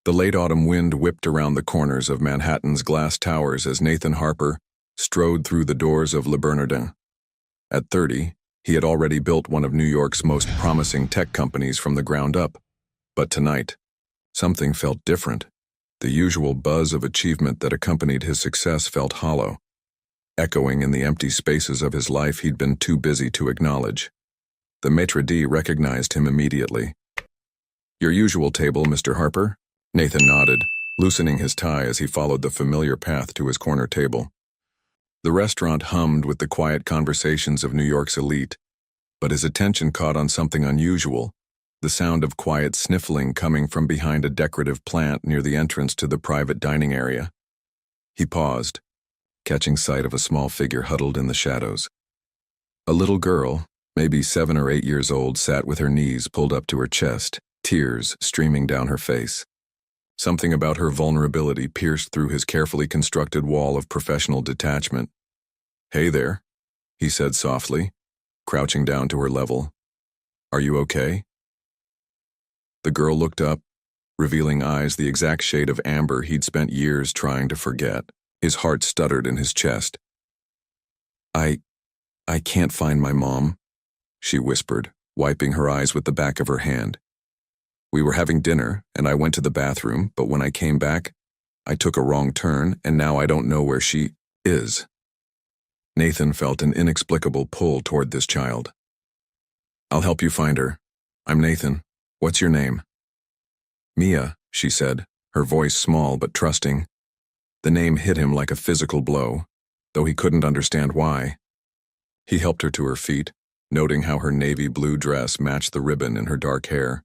The late autumn wind whipped around the corners of Manhattan's glass towers as Nathan Harper strode through the doors of Le Bernardin. At 30, he had already built one of New York's most promising tech companies from the ground up. But tonight, something felt different. The usual buzz of achievement that accompanied his success felt hollow, echoing in the empty spaces of his life he'd been too busy to acknowledge. The maitre d' recognized him immediately. "Your usual table, Mr. Harper?" Nathan nodded, loosening his tie as he followed the familiar path to his corner table. The restaurant hummed with the quiet conversations of New York's elite, but his attention caught on something unusual, the sound of quiet sniffling coming from behind a decorative plant near the entrance to the private dining area. He paused, catching sight of a small figure huddled in the shadows. A little girl, maybe 7 or 8 years old, sat with her knees pulled up to her chest, tears streaming down her face. Something about her vulnerability pierced through his carefully constructed wall of professional detachment. "Hey there," he said softly, crouching down to her level. "Are you okay?" The girl looked up, revealing eyes the exact shade of amber he'd spent years trying to forget. His heart stuttered in his chest. I can't find my mom," she whispered, wiping her eyes with the back of her hand. "We were having dinner, and I went to the bathroom, but when I came back, I took a wrong turn, and now I don't know where she is." Nathan felt an inexplicable pull toward this child. "I'll help you find her. I'm Nathan. What's your name?" "Mia," she said, her voice small but trusting. The name hit him like a physical blow, though he couldn't understand why. He helped her to her feet, noting how her navy blue dress matched the ribbon in her dark hair.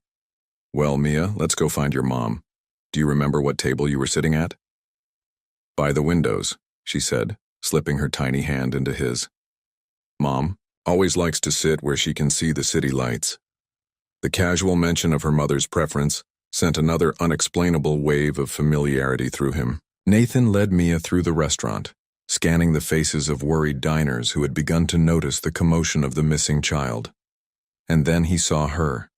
"Well, Mia, let's go find your mom. Do you remember what table you were sitting at?" "By the windows," she said, slipping her tiny hand into his. "Mom always likes to sit where she can see the city lights." The casual mention of her mother's preference sent another unexplainable wave of familiarity through him. Nathan led Mia through the restaurant, scanning the faces of worried diners who had begun to notice the commotion of the missing child. And then he saw her.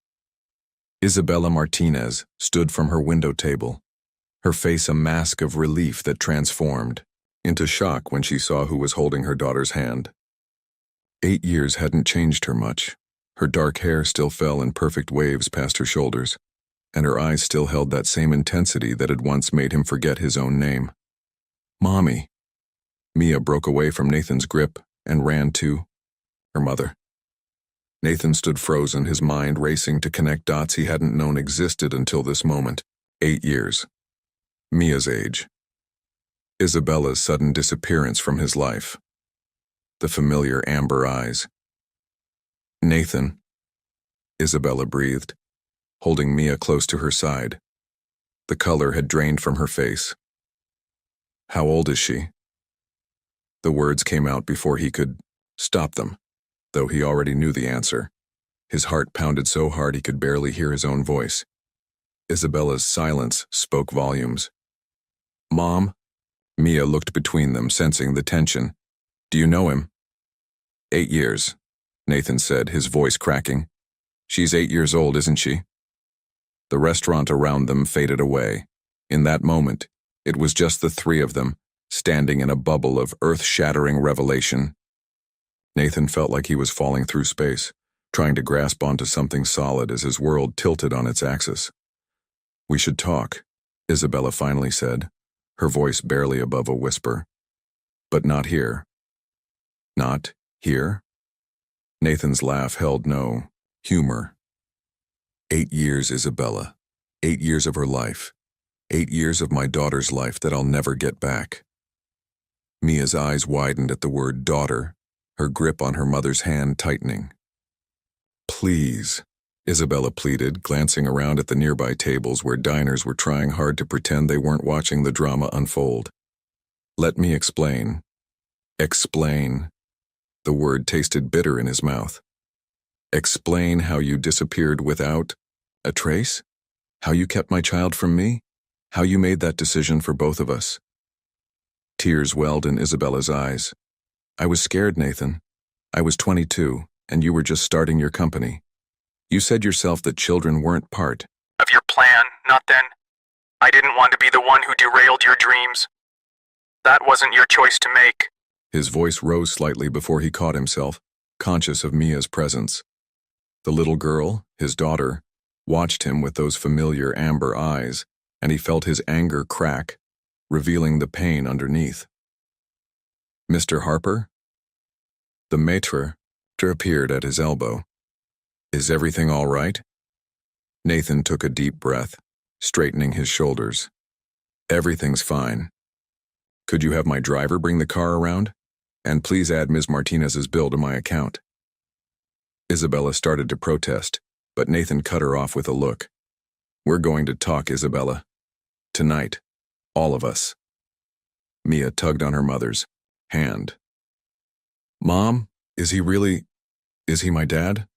Isabella Martinez stood from her window table, her face a mask of relief that transformed into shock when she saw who was holding her daughter's hand. 8 years hadn't changed her much. Her dark hair still fell in perfect waves past her shoulders, and her eyes still held that same intensity that had once made him forget his own name. "Mommy." Mia broke away from Nathan's grip and ran to her mother. Nathan stood frozen, his mind racing to connect dots he hadn't known existed until this moment. 8 years. Mia's age. Isabella's sudden disappearance from his life. The familiar amber eyes. "Nathan," Isabella breathed, holding Mia close to her side. The color had drained from her face. "How old is she?" The words came out before he could stop them, though he already knew the answer. His heart pounded so hard he could barely hear his own voice. Isabella's silence spoke volumes. "Mom?" Mia looked between them, sensing the tension. "Do you know him?" 8 years, Nathan said, his voice cracking. "She's 8 years old, isn't she?" The restaurant around them faded away. In that moment, it was just the three of them, standing in a bubble of earth-shattering revelation. Nathan felt like he was falling through space, trying to grasp onto something solid as his world tilted on its axis. "We should talk," Isabella finally said, her voice barely above a whisper. "But not here." "Not here?" Nathan's laugh held no humor. 8 years, Isabella. 8 years of her life. 8 years of my daughter's life that I'll never get back. Mia's eyes widened at the word daughter, her grip on her mother's hand tightening. "Please," Isabella pleaded, glancing around at the nearby tables where diners were trying hard to pretend they weren't watching the drama unfold. "Let me explain." "Explain." The word tasted bitter in his mouth. "Explain how you disappeared without a trace? How you kept my child from me? How you made that decision for both of us?" Tears welled in Isabella's eyes. "I was scared, Nathan. I was 22, and you were just starting your company. You said yourself that children weren't part of your plan, not then. I didn't want to be the one who derailed your dreams. That wasn't your choice to make. His voice rose slightly before he caught himself, conscious of Mia's presence. The little girl, his daughter, watched him with those familiar amber eyes, and he felt his anger crack, revealing the pain underneath. "Mr. Harper?" The maître appeared at his elbow. "Is everything all right?" Nathan took a deep breath, straightening his shoulders. "Everything's fine. Could you have my driver bring the car around? And please add Ms. Martinez's bill to my account." Isabella started to protest, but Nathan cut her off with a look. "We're going to talk, Isabella. Tonight. All of us." Mia tugged on her mother's hand. "Mom, is he my dad?"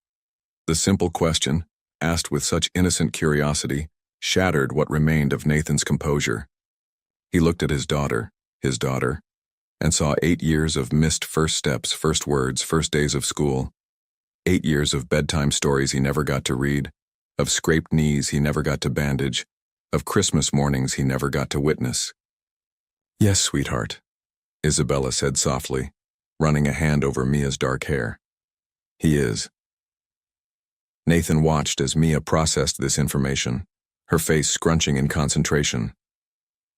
The simple question, asked with such innocent curiosity, shattered what remained of Nathan's composure. He looked at his daughter, and saw 8 years of missed first steps, first words, first days of school. 8 years of bedtime stories he never got to read, of scraped knees he never got to bandage, of Christmas mornings he never got to witness. "Yes, sweetheart," Isabella said softly, running a hand over Mia's dark hair. "He is." Nathan watched as Mia processed this information, her face scrunching in concentration.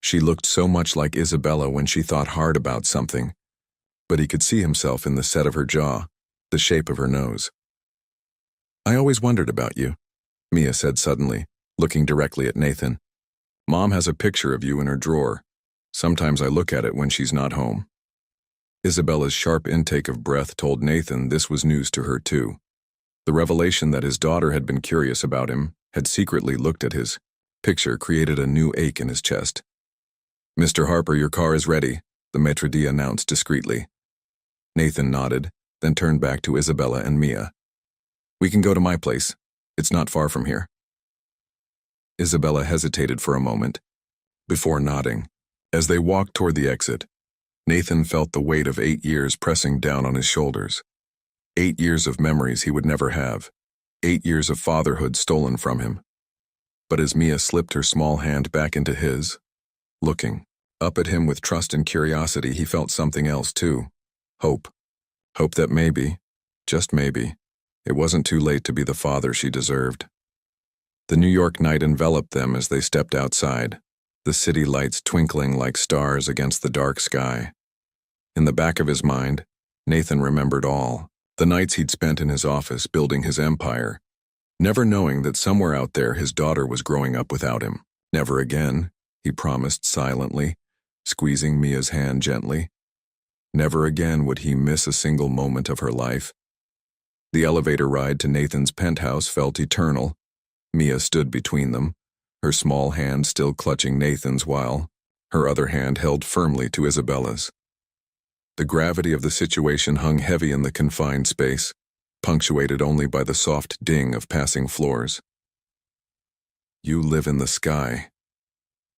She looked so much like Isabella when she thought hard about something, but he could see himself in the set of her jaw, the shape of her nose. "I always wondered about you," Mia said suddenly, looking directly at Nathan. "Mom has a picture of you in her drawer. Sometimes I look at it when she's not home." Isabella's sharp intake of breath told Nathan this was news to her too. The revelation that his daughter had been curious about him, had secretly looked at his picture, created a new ache in his chest. "Mr. Harper, your car is ready," the maitre d' announced discreetly. Nathan nodded, then turned back to Isabella and Mia. "We can go to my place. It's not far from here." Isabella hesitated for a moment, before nodding. As they walked toward the exit, Nathan felt the weight of 8 years pressing down on his shoulders. 8 years of memories he would never have. 8 years of fatherhood stolen from him. But as Mia slipped her small hand back into his, looking up at him with trust and curiosity, he felt something else too. Hope. Hope that maybe, just maybe, it wasn't too late to be the father she deserved. The New York night enveloped them as they stepped outside, the city lights twinkling like stars against the dark sky. In the back of his mind, Nathan remembered all, the nights he'd spent in his office building his empire, never knowing that somewhere out there his daughter was growing up without him. Never again, he promised silently, squeezing Mia's hand gently. Never again would he miss a single moment of her life. The elevator ride to Nathan's penthouse felt eternal. Mia stood between them, her small hand still clutching Nathan's while her other hand held firmly to Isabella's. The gravity of the situation hung heavy in the confined space, punctuated only by the soft ding of passing floors. "You live in the sky,"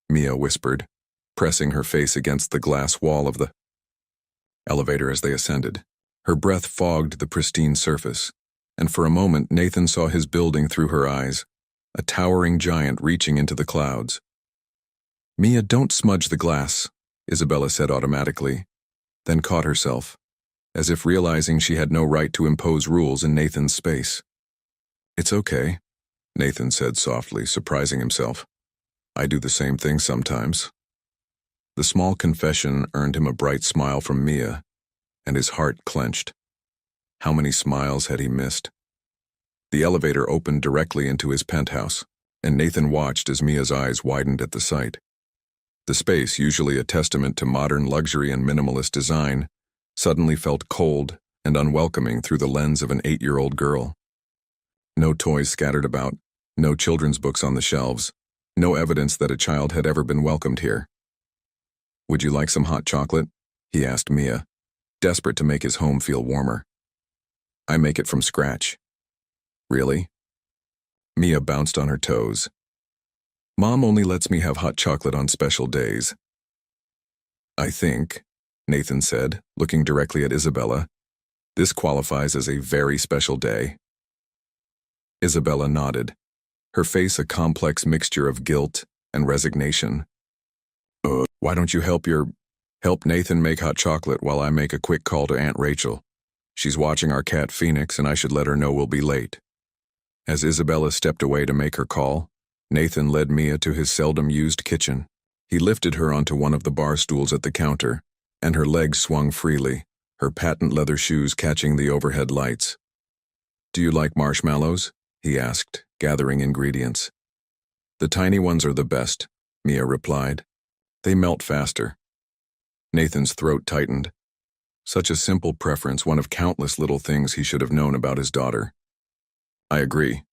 Mia whispered, pressing her face against the glass wall of the elevator as they ascended. Her breath fogged the pristine surface, and for a moment Nathan saw his building through her eyes, a towering giant reaching into the clouds. "Mia, don't smudge the glass," Isabella said automatically, then caught herself, as if realizing she had no right to impose rules in Nathan's space. "It's okay," Nathan said softly, surprising himself. "I do the same thing sometimes." The small confession earned him a bright smile from Mia, and his heart clenched. How many smiles had he missed? The elevator opened directly into his penthouse, and Nathan watched as Mia's eyes widened at the sight. The space, usually a testament to modern luxury and minimalist design, suddenly felt cold and unwelcoming through the lens of an 8-year-old girl. No toys scattered about, no children's books on the shelves, no evidence that a child had ever been welcomed here. "Would you like some hot chocolate?" he asked Mia, desperate to make his home feel warmer. "I make it from scratch." "Really?" Mia bounced on her toes. "Mom only lets me have hot chocolate on special days." "I think," Nathan said, looking directly at Isabella, "this qualifies as a very special day." Isabella nodded, her face a complex mixture of guilt, and resignation. Why don't you help Nathan make hot chocolate while I make a quick call to Aunt Rachel? She's watching our cat Phoenix and I should let her know we'll be late. As Isabella stepped away to make her call, Nathan led Mia to his seldom-used kitchen. He lifted her onto one of the bar stools at the counter, and her legs swung freely, her patent leather shoes catching the overhead lights. "Do you like marshmallows?" he asked, gathering ingredients. "The tiny ones are the best," Mia replied. "They melt faster." Nathan's throat tightened. Such a simple preference, one of countless little things he should have known about his daughter. "I agree,"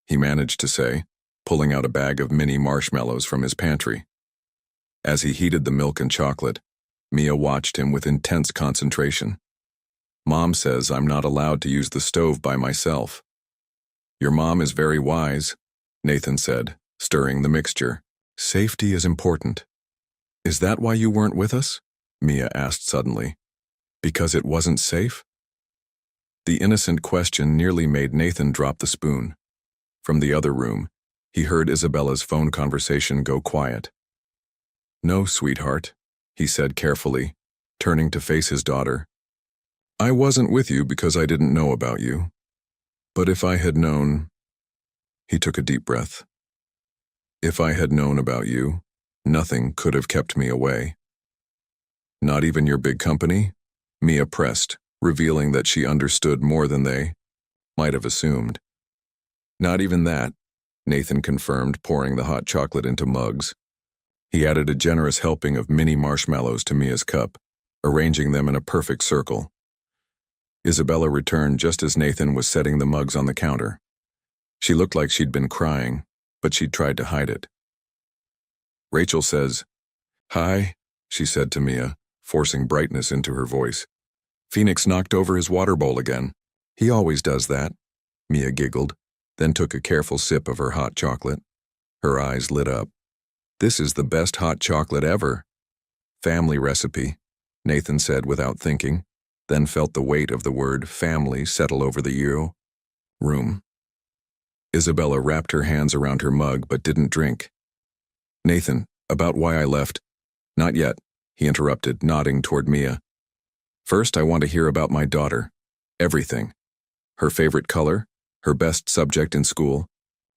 he managed to say, pulling out a bag of mini marshmallows from his pantry. As he heated the milk and chocolate, Mia watched him with intense concentration. "Mom says I'm not allowed to use the stove by myself." "Your mom is very wise," Nathan said, stirring the mixture. "Safety is important." "Is that why you weren't with us?" Mia asked suddenly. "Because it wasn't safe?" The innocent question nearly made Nathan drop the spoon. From the other room, he heard Isabella's phone conversation go quiet. "No, sweetheart," he said carefully, turning to face his daughter. "I wasn't with you because I didn't know about you. But if I had known—" He took a deep breath. "If I had known about you, nothing could have kept me away." "Not even your big company?" Mia pressed, revealing that she understood more than they might have assumed. "Not even that," Nathan confirmed, pouring the hot chocolate into mugs. He added a generous helping of mini marshmallows to Mia's cup, arranging them in a perfect circle. Isabella returned just as Nathan was setting the mugs on the counter. She looked like she'd been crying, but she'd tried to hide it. "Rachel says, 'Hi,'" she said to Mia, forcing brightness into her voice. "Phoenix knocked over his water bowl again. He always does that," Mia giggled, then took a careful sip of her hot chocolate. Her eyes lit up. "This is the best hot chocolate ever." "Family recipe," Nathan said without thinking, then felt the weight of the word family settle over the room. Isabella wrapped her hands around her mug but didn't drink. "Nathan, about why I left—" "Not yet," he interrupted, nodding toward Mia. "First, I want to hear about my daughter. Everything. Her favorite color, her best subject in school,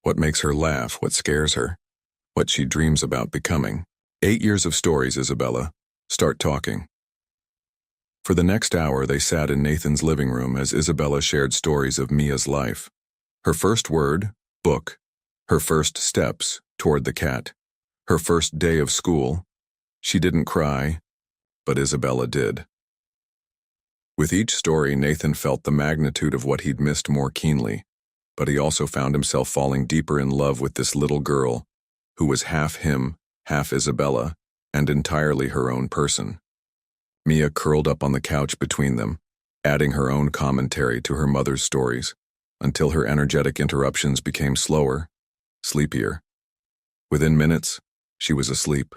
what makes her laugh, what scares her, what she dreams about becoming. 8 years of stories, Isabella. Start talking." For the next hour, they sat in Nathan's living room as Isabella shared stories of Mia's life. Her first word, book. Her first steps, toward the cat. Her first day of school. She didn't cry, but Isabella did. With each story, Nathan felt the magnitude of what he'd missed more keenly, but he also found himself falling deeper in love with this little girl, who was half him, half Isabella, and entirely her own person. Mia curled up on the couch between them, adding her own commentary to her mother's stories, until her energetic interruptions became slower, sleepier. Within minutes, she was asleep,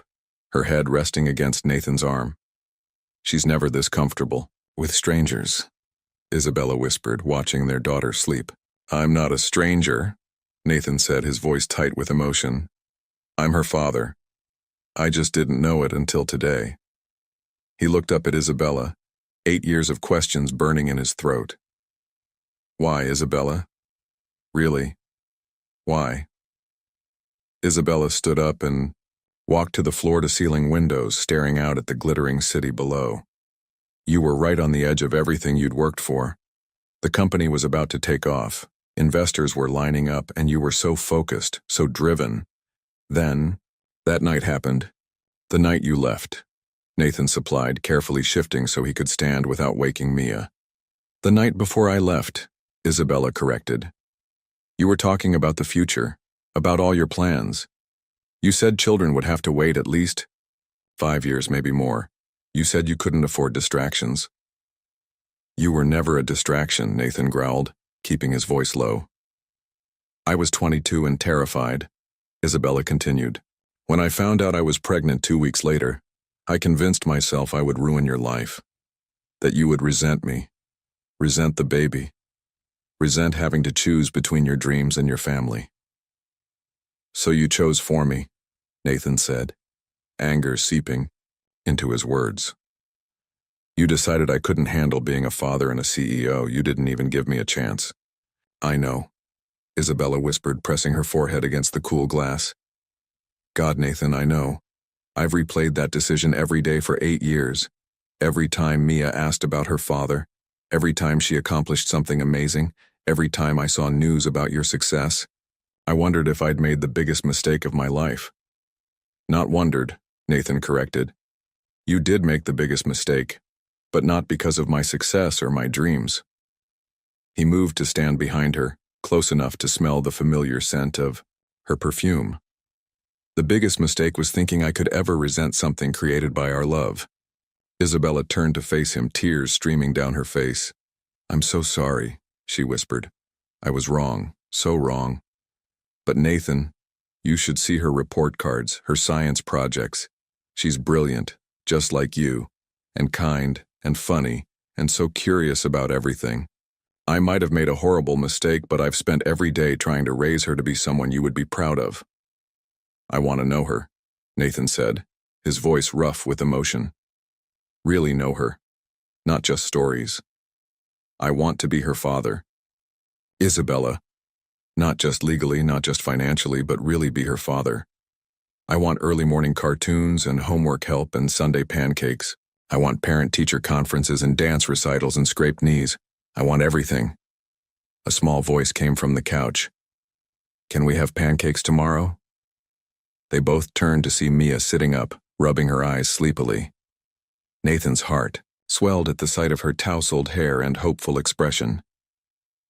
her head resting against Nathan's arm. "She's never this comfortable with strangers," Isabella whispered, watching their daughter sleep. "I'm not a stranger," Nathan said, his voice tight with emotion. "I'm her father. I just didn't know it until today." He looked up at Isabella, 8 years of questions burning in his throat. "Why, Isabella? Really? Why?" Isabella stood up and walked to the floor-to-ceiling windows, staring out at the glittering city below. "You were right on the edge of everything you'd worked for. The company was about to take off. Investors were lining up, and you were so focused, so driven. Then, that night happened. The night you left," Nathan supplied, carefully shifting so he could stand without waking Mia. "The night before I left," Isabella corrected. "You were talking about the future, about all your plans. You said children would have to wait at least 5 years, maybe more. You said you couldn't afford distractions." "You were never a distraction," Nathan growled, keeping his voice low. "I was 22 and terrified," Isabella continued. "When I found out I was pregnant 2 weeks later, I convinced myself I would ruin your life, that you would resent me, resent the baby, resent having to choose between your dreams and your family. So you chose for me. Nathan said, anger seeping into his words. You decided I couldn't handle being a father and a CEO. You didn't even give me a chance. I know, Isabella whispered, pressing her forehead against the cool glass. God, Nathan, I know. I've replayed that decision every day for 8 years. Every time Mia asked about her father, every time she accomplished something amazing, every time I saw news about your success, I wondered if I'd made the biggest mistake of my life. Not wondered, Nathan corrected. You did make the biggest mistake, but not because of my success or my dreams. He moved to stand behind her, close enough to smell the familiar scent of her perfume. The biggest mistake was thinking I could ever resent something created by our love. Isabella turned to face him, tears streaming down her face. I'm so sorry, she whispered. I was wrong, so wrong. But Nathan, you should see her report cards, her science projects. She's brilliant, just like you, and kind, and funny, and so curious about everything. I might have made a horrible mistake, but I've spent every day trying to raise her to be someone you would be proud of. I want to know her, Nathan said, his voice rough with emotion. Really know her, not just stories. I want to be her father. Isabella, not just legally, not just financially, but really be her father. I want early morning cartoons and homework help and Sunday pancakes. I want parent-teacher conferences and dance recitals and scraped knees. I want everything. A small voice came from the couch. Can we have pancakes tomorrow? They both turned to see Mia sitting up, rubbing her eyes sleepily. Nathan's heart swelled at the sight of her tousled hair and hopeful expression.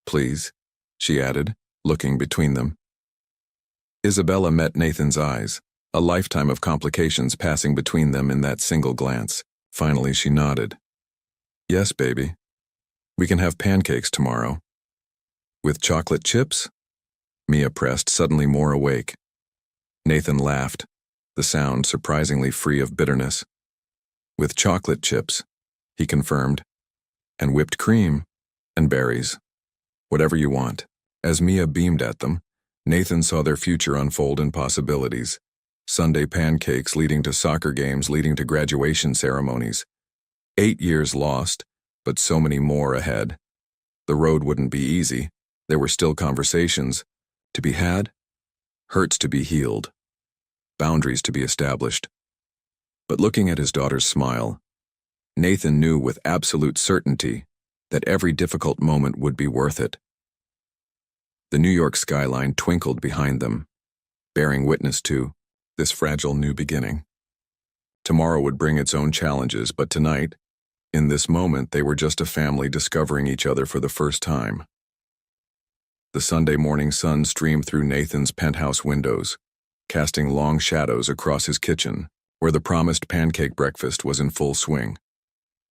Please, she added, looking between them. Isabella met Nathan's eyes, a lifetime of complications passing between them in that single glance. Finally, she nodded. Yes, baby. We can have pancakes tomorrow. With chocolate chips? Mia pressed, suddenly more awake. Nathan laughed, the sound surprisingly free of bitterness. With chocolate chips, he confirmed, and whipped cream, and berries. Whatever you want. As Mia beamed at them, Nathan saw their future unfold in possibilities. Sunday pancakes leading to soccer games, leading to graduation ceremonies. 8 years lost, but so many more ahead. The road wouldn't be easy. There were still conversations to be had, hurts to be healed, boundaries to be established. But looking at his daughter's smile, Nathan knew with absolute certainty that every difficult moment would be worth it. The New York skyline twinkled behind them, bearing witness to this fragile new beginning. Tomorrow would bring its own challenges, but tonight, in this moment, they were just a family discovering each other for the first time. The Sunday morning sun streamed through Nathan's penthouse windows, casting long shadows across his kitchen, where the promised pancake breakfast was in full swing.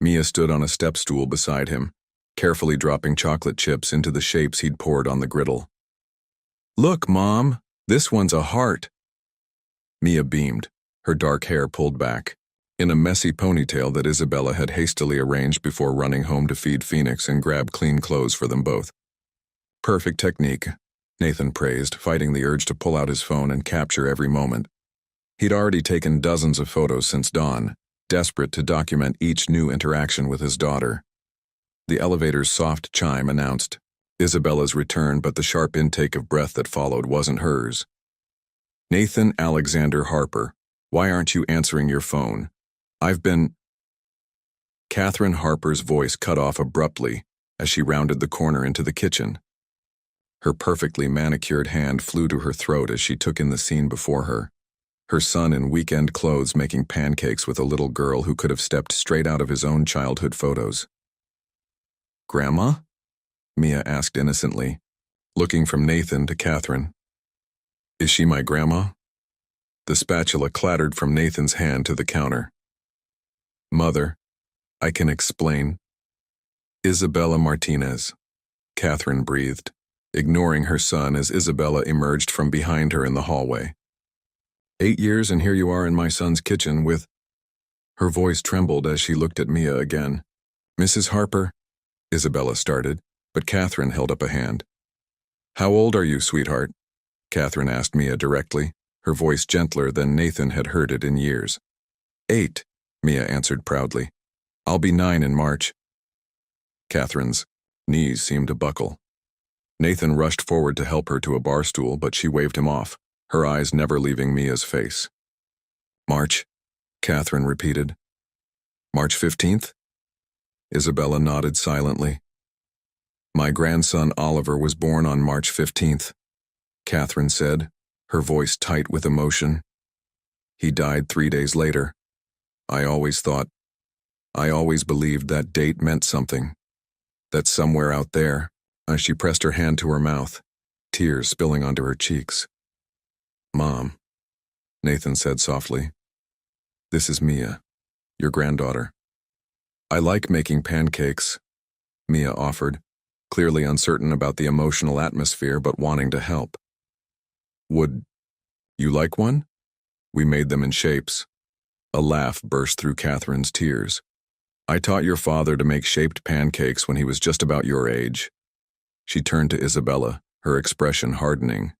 Mia stood on a step stool beside him, carefully dropping chocolate chips into the shapes he'd poured on the griddle. Look, Mom, this one's a heart. Mia beamed, her dark hair pulled back, in a messy ponytail that Isabella had hastily arranged before running home to feed Phoenix and grab clean clothes for them both. Perfect technique, Nathan praised, fighting the urge to pull out his phone and capture every moment. He'd already taken dozens of photos since dawn, desperate to document each new interaction with his daughter. The elevator's soft chime announced Isabella's return, but the sharp intake of breath that followed wasn't hers. Nathan Alexander Harper, why aren't you answering your phone? I've been... Catherine Harper's voice cut off abruptly as she rounded the corner into the kitchen. Her perfectly manicured hand flew to her throat as she took in the scene before her. Her son in weekend clothes making pancakes with a little girl who could have stepped straight out of his own childhood photos. Grandma? Mia asked innocently, looking from Nathan to Catherine. Is she my grandma? The spatula clattered from Nathan's hand to the counter. Mother, I can explain. Isabella Martinez, Catherine breathed, ignoring her son as Isabella emerged from behind her in the hallway. 8 years and here you are in my son's kitchen with... Her voice trembled as she looked at Mia again. Mrs. Harper, Isabella started, but Catherine held up a hand. How old are you, sweetheart? Catherine asked Mia directly, her voice gentler than Nathan had heard it in years. 8, Mia answered proudly. I'll be 9 in March. Catherine's knees seemed to buckle. Nathan rushed forward to help her to a bar stool, but she waved him off, her eyes never leaving Mia's face. March, Catherine repeated. March 15th? Isabella nodded silently. My grandson Oliver was born on March 15th, Catherine said, her voice tight with emotion. He died 3 days later. I always believed that date meant something. That somewhere out there, as she pressed her hand to her mouth, tears spilling onto her cheeks. Mom, Nathan said softly. This is Mia, your granddaughter. I like making pancakes, Mia offered, clearly uncertain about the emotional atmosphere but wanting to help. Would you like one? We made them in shapes. A laugh burst through Catherine's tears. I taught your father to make shaped pancakes when he was just about your age. She turned to Isabella, her expression hardening.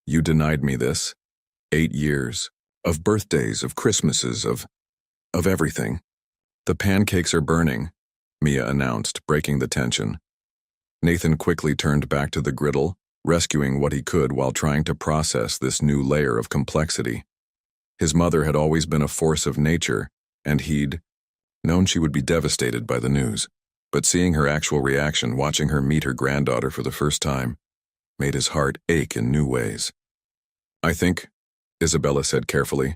You denied me this. 8 years. Of birthdays, of Christmases, of everything. The pancakes are burning, Mia announced, breaking the tension. Nathan quickly turned back to the griddle, rescuing what he could while trying to process this new layer of complexity. His mother had always been a force of nature, and he'd known she would be devastated by the news. But seeing her actual reaction, watching her meet her granddaughter for the first time, made his heart ache in new ways. I think, Isabella said carefully,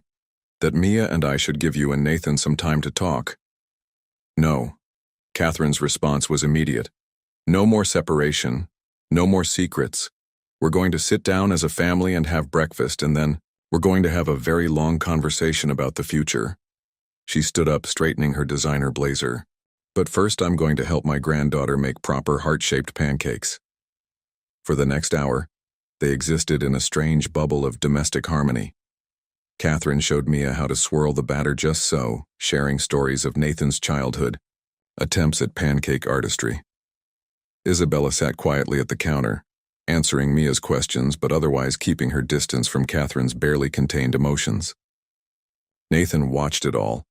that Mia and I should give you and Nathan some time to talk. No. Catherine's response was immediate. No more separation. No more secrets. We're going to sit down as a family and have breakfast, and then we're going to have a very long conversation about the future. She stood up, straightening her designer blazer. But first I'm going to help my granddaughter make proper heart-shaped pancakes. For the next hour, they existed in a strange bubble of domestic harmony. Catherine showed Mia how to swirl the batter just so, sharing stories of Nathan's childhood, attempts at pancake artistry. Isabella sat quietly at the counter, answering Mia's questions but otherwise keeping her distance from Catherine's barely contained emotions. Nathan watched it all,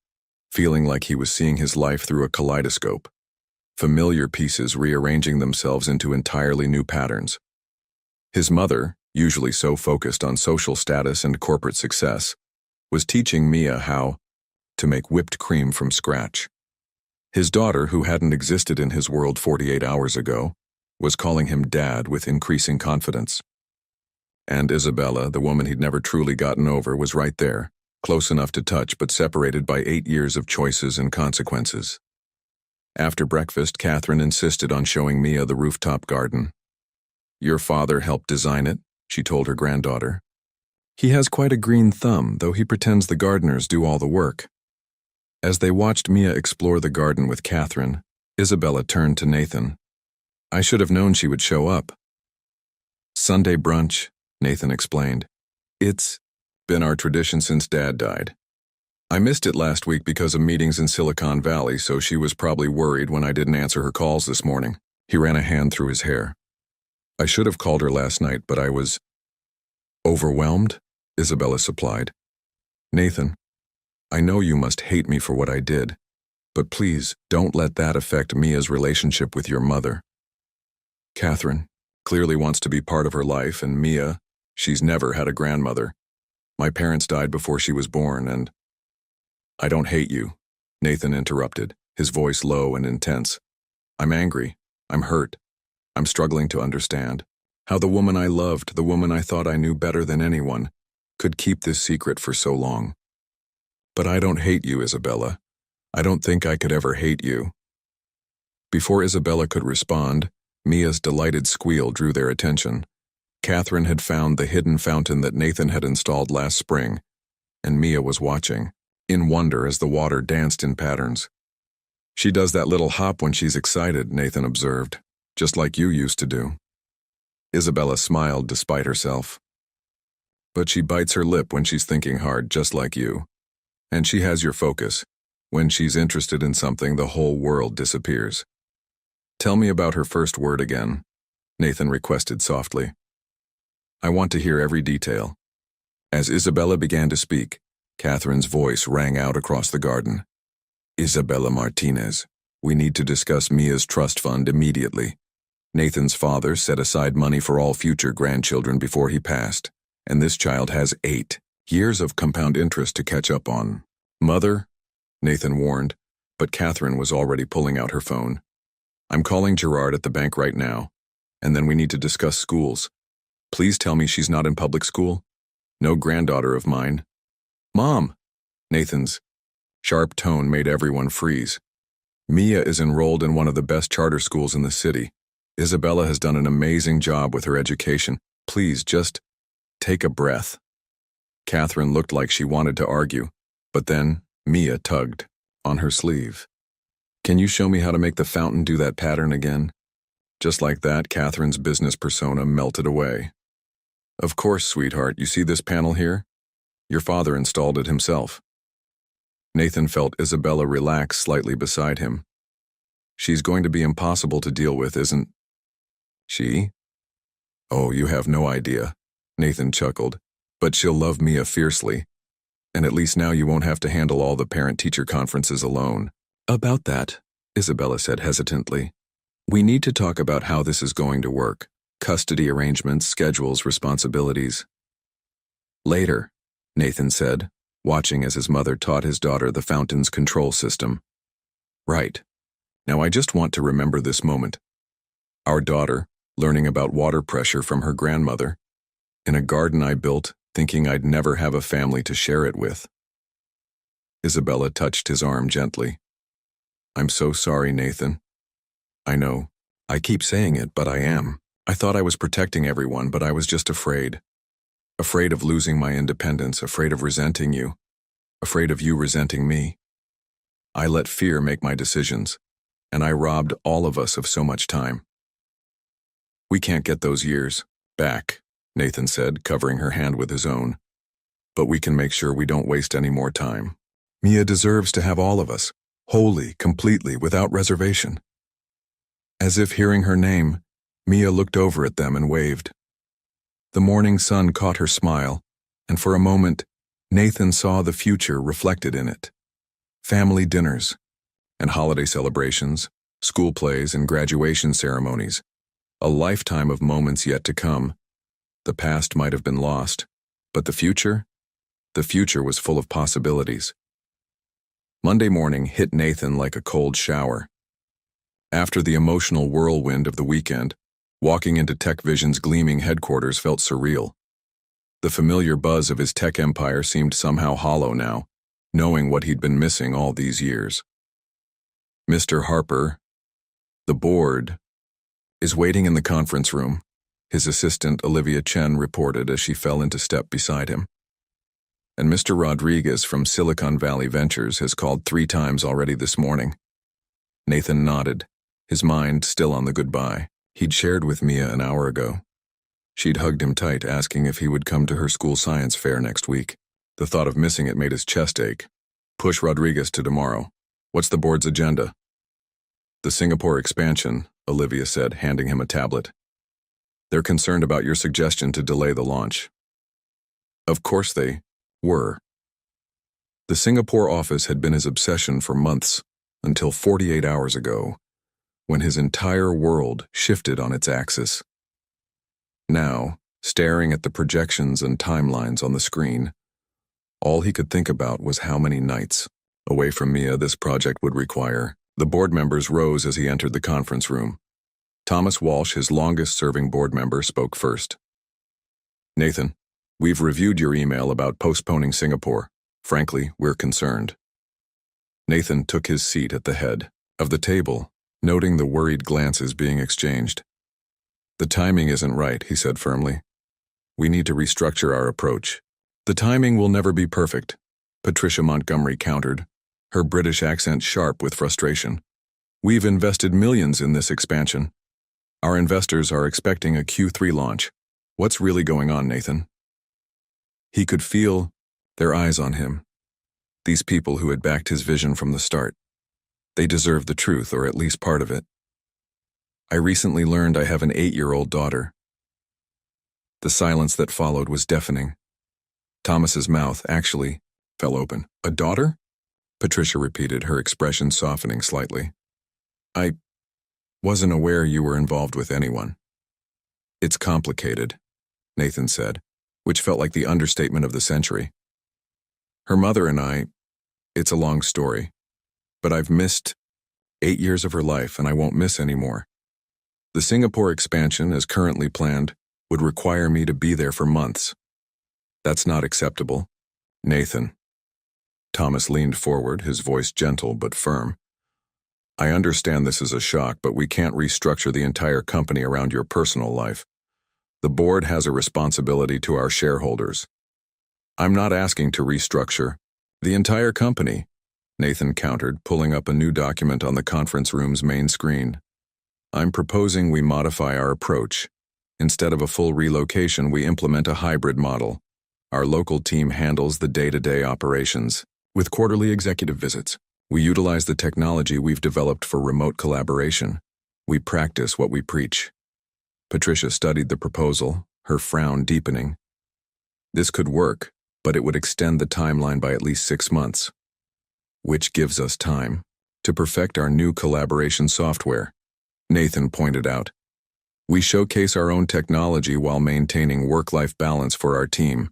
feeling like he was seeing his life through a kaleidoscope, familiar pieces rearranging themselves into entirely new patterns. His mother, usually so focused on social status and corporate success, was teaching Mia how to make whipped cream from scratch. His daughter, who hadn't existed in his world 48 hours ago, was calling him Dad with increasing confidence. And Isabella, the woman he'd never truly gotten over, was right there, close enough to touch but separated by 8 years of choices and consequences. After breakfast, Catherine insisted on showing Mia the rooftop garden. Your father helped design it, she told her granddaughter. He has quite a green thumb, though he pretends the gardeners do all the work. As they watched Mia explore the garden with Catherine, Isabella turned to Nathan. I should have known she would show up. Sunday brunch, Nathan explained. It's been our tradition since Dad died. I missed it last week because of meetings in Silicon Valley, so she was probably worried when I didn't answer her calls this morning. He ran a hand through his hair. I should have called her last night, but I was overwhelmed, Isabella supplied. Nathan, I know you must hate me for what I did, but please don't let that affect Mia's relationship with your mother. Catherine clearly wants to be part of her life, and Mia, she's never had a grandmother. My parents died before she was born, and I don't hate you, Nathan interrupted, his voice low and intense. I'm angry. I'm hurt. I'm struggling to understand how the woman I loved, the woman I thought I knew better than anyone, could keep this secret for so long. But I don't hate you, Isabella. I don't think I could ever hate you. Before Isabella could respond, Mia's delighted squeal drew their attention. Catherine had found the hidden fountain that Nathan had installed last spring, and Mia was watching, in wonder as the water danced in patterns. She does that little hop when she's excited, Nathan observed, just like you used to do. Isabella smiled despite herself. But she bites her lip when she's thinking hard, just like you. And she has your focus. When she's interested in something, the whole world disappears. Tell me about her first word again, Nathan requested softly. I want to hear every detail. As Isabella began to speak, Catherine's voice rang out across the garden. Isabella Martinez, we need to discuss Mia's trust fund immediately. Nathan's father set aside money for all future grandchildren before he passed, and this child has 8 years of compound interest to catch up on. Mother, Nathan warned, but Catherine was already pulling out her phone. I'm calling Gerard at the bank right now, and then we need to discuss schools. Please tell me she's not in public school? No granddaughter of mine. Mom! Nathan's sharp tone made everyone freeze. Mia is enrolled in one of the best charter schools in the city. Isabella has done an amazing job with her education. Please just take a breath. Catherine looked like she wanted to argue, but then Mia tugged on her sleeve. Can you show me how to make the fountain do that pattern again? Just like that, Catherine's business persona melted away. Of course, sweetheart, you see this panel here? Your father installed it himself. Nathan felt Isabella relax slightly beside him. She's going to be impossible to deal with, isn't she? Oh, you have no idea, Nathan chuckled, but she'll love Mia fiercely. And at least now you won't have to handle all the parent-teacher conferences alone. About that, Isabella said hesitantly, we need to talk about how this is going to work. Custody arrangements, schedules, responsibilities. Later, Nathan said, watching as his mother taught his daughter the fountain's control system. Right. Now I just want to remember this moment. Our daughter, learning about water pressure from her grandmother, in a garden I built, thinking I'd never have a family to share it with. Isabella touched his arm gently. I'm so sorry, Nathan. I know. I keep saying it, but I am. I thought I was protecting everyone, but I was just afraid. Afraid of losing my independence, afraid of resenting you, afraid of you resenting me. I let fear make my decisions, and I robbed all of us of so much time. We can't get those years back, Nathan said, covering her hand with his own. But we can make sure we don't waste any more time. Mia deserves to have all of us, wholly, completely, without reservation. As if hearing her name, Mia looked over at them and waved. The morning sun caught her smile, and for a moment, Nathan saw the future reflected in it. Family dinners and holiday celebrations, school plays and graduation ceremonies, a lifetime of moments yet to come. The past might have been lost, but the future was full of possibilities. Monday morning hit Nathan like a cold shower. After the emotional whirlwind of the weekend, walking into TechVision's gleaming headquarters felt surreal. The familiar buzz of his tech empire seemed somehow hollow now, knowing what he'd been missing all these years. Mr. Harper, the board, is waiting in the conference room, his assistant Olivia Chen reported as she fell into step beside him. And Mr. Rodriguez from Silicon Valley Ventures has called 3 times already this morning. Nathan nodded, his mind still on the goodbye he'd shared with Mia an hour ago. She'd hugged him tight, asking if he would come to her school science fair next week. The thought of missing it made his chest ache. Push Rodriguez to tomorrow. What's the board's agenda? The Singapore expansion, Olivia said, handing him a tablet. They're concerned about your suggestion to delay the launch. Of course they were. The Singapore office had been his obsession for months, until 48 hours ago, when his entire world shifted on its axis. Now, staring at the projections and timelines on the screen, all he could think about was how many nights away from Mia this project would require. The board members rose as he entered the conference room. Thomas Walsh, his longest-serving board member, spoke first. Nathan, we've reviewed your email about postponing Singapore. Frankly, we're concerned. Nathan took his seat at the head of the table, noting the worried glances being exchanged. The timing isn't right, he said firmly. We need to restructure our approach. The timing will never be perfect, Patricia Montgomery countered, her British accent sharp with frustration. We've invested millions in this expansion. Our investors are expecting a Q3 launch. What's really going on, Nathan? He could feel their eyes on him. These people who had backed his vision from the start. They deserved the truth, or at least part of it. I recently learned I have an 8-year-old daughter. The silence that followed was deafening. Thomas's mouth actually fell open. A daughter? Patricia repeated, her expression softening slightly. I wasn't aware you were involved with anyone. It's complicated, Nathan said, which felt like the understatement of the century. Her mother and I, it's a long story, but I've missed 8 years of her life and I won't miss any more. The Singapore expansion, as currently planned, would require me to be there for months. That's not acceptable. Nathan. Thomas leaned forward, his voice gentle but firm. I understand this is a shock, but we can't restructure the entire company around your personal life. The board has a responsibility to our shareholders. I'm not asking to restructure the entire company, Nathan countered, pulling up a new document on the conference room's main screen. I'm proposing we modify our approach. Instead of a full relocation, we implement a hybrid model. Our local team handles the day-to-day operations, with quarterly executive visits. We utilize the technology we've developed for remote collaboration. We practice what we preach. Patricia studied the proposal, her frown deepening. This could work, but it would extend the timeline by at least 6 months, which gives us time to perfect our new collaboration software, Nathan pointed out. We showcase our own technology while maintaining work-life balance for our team.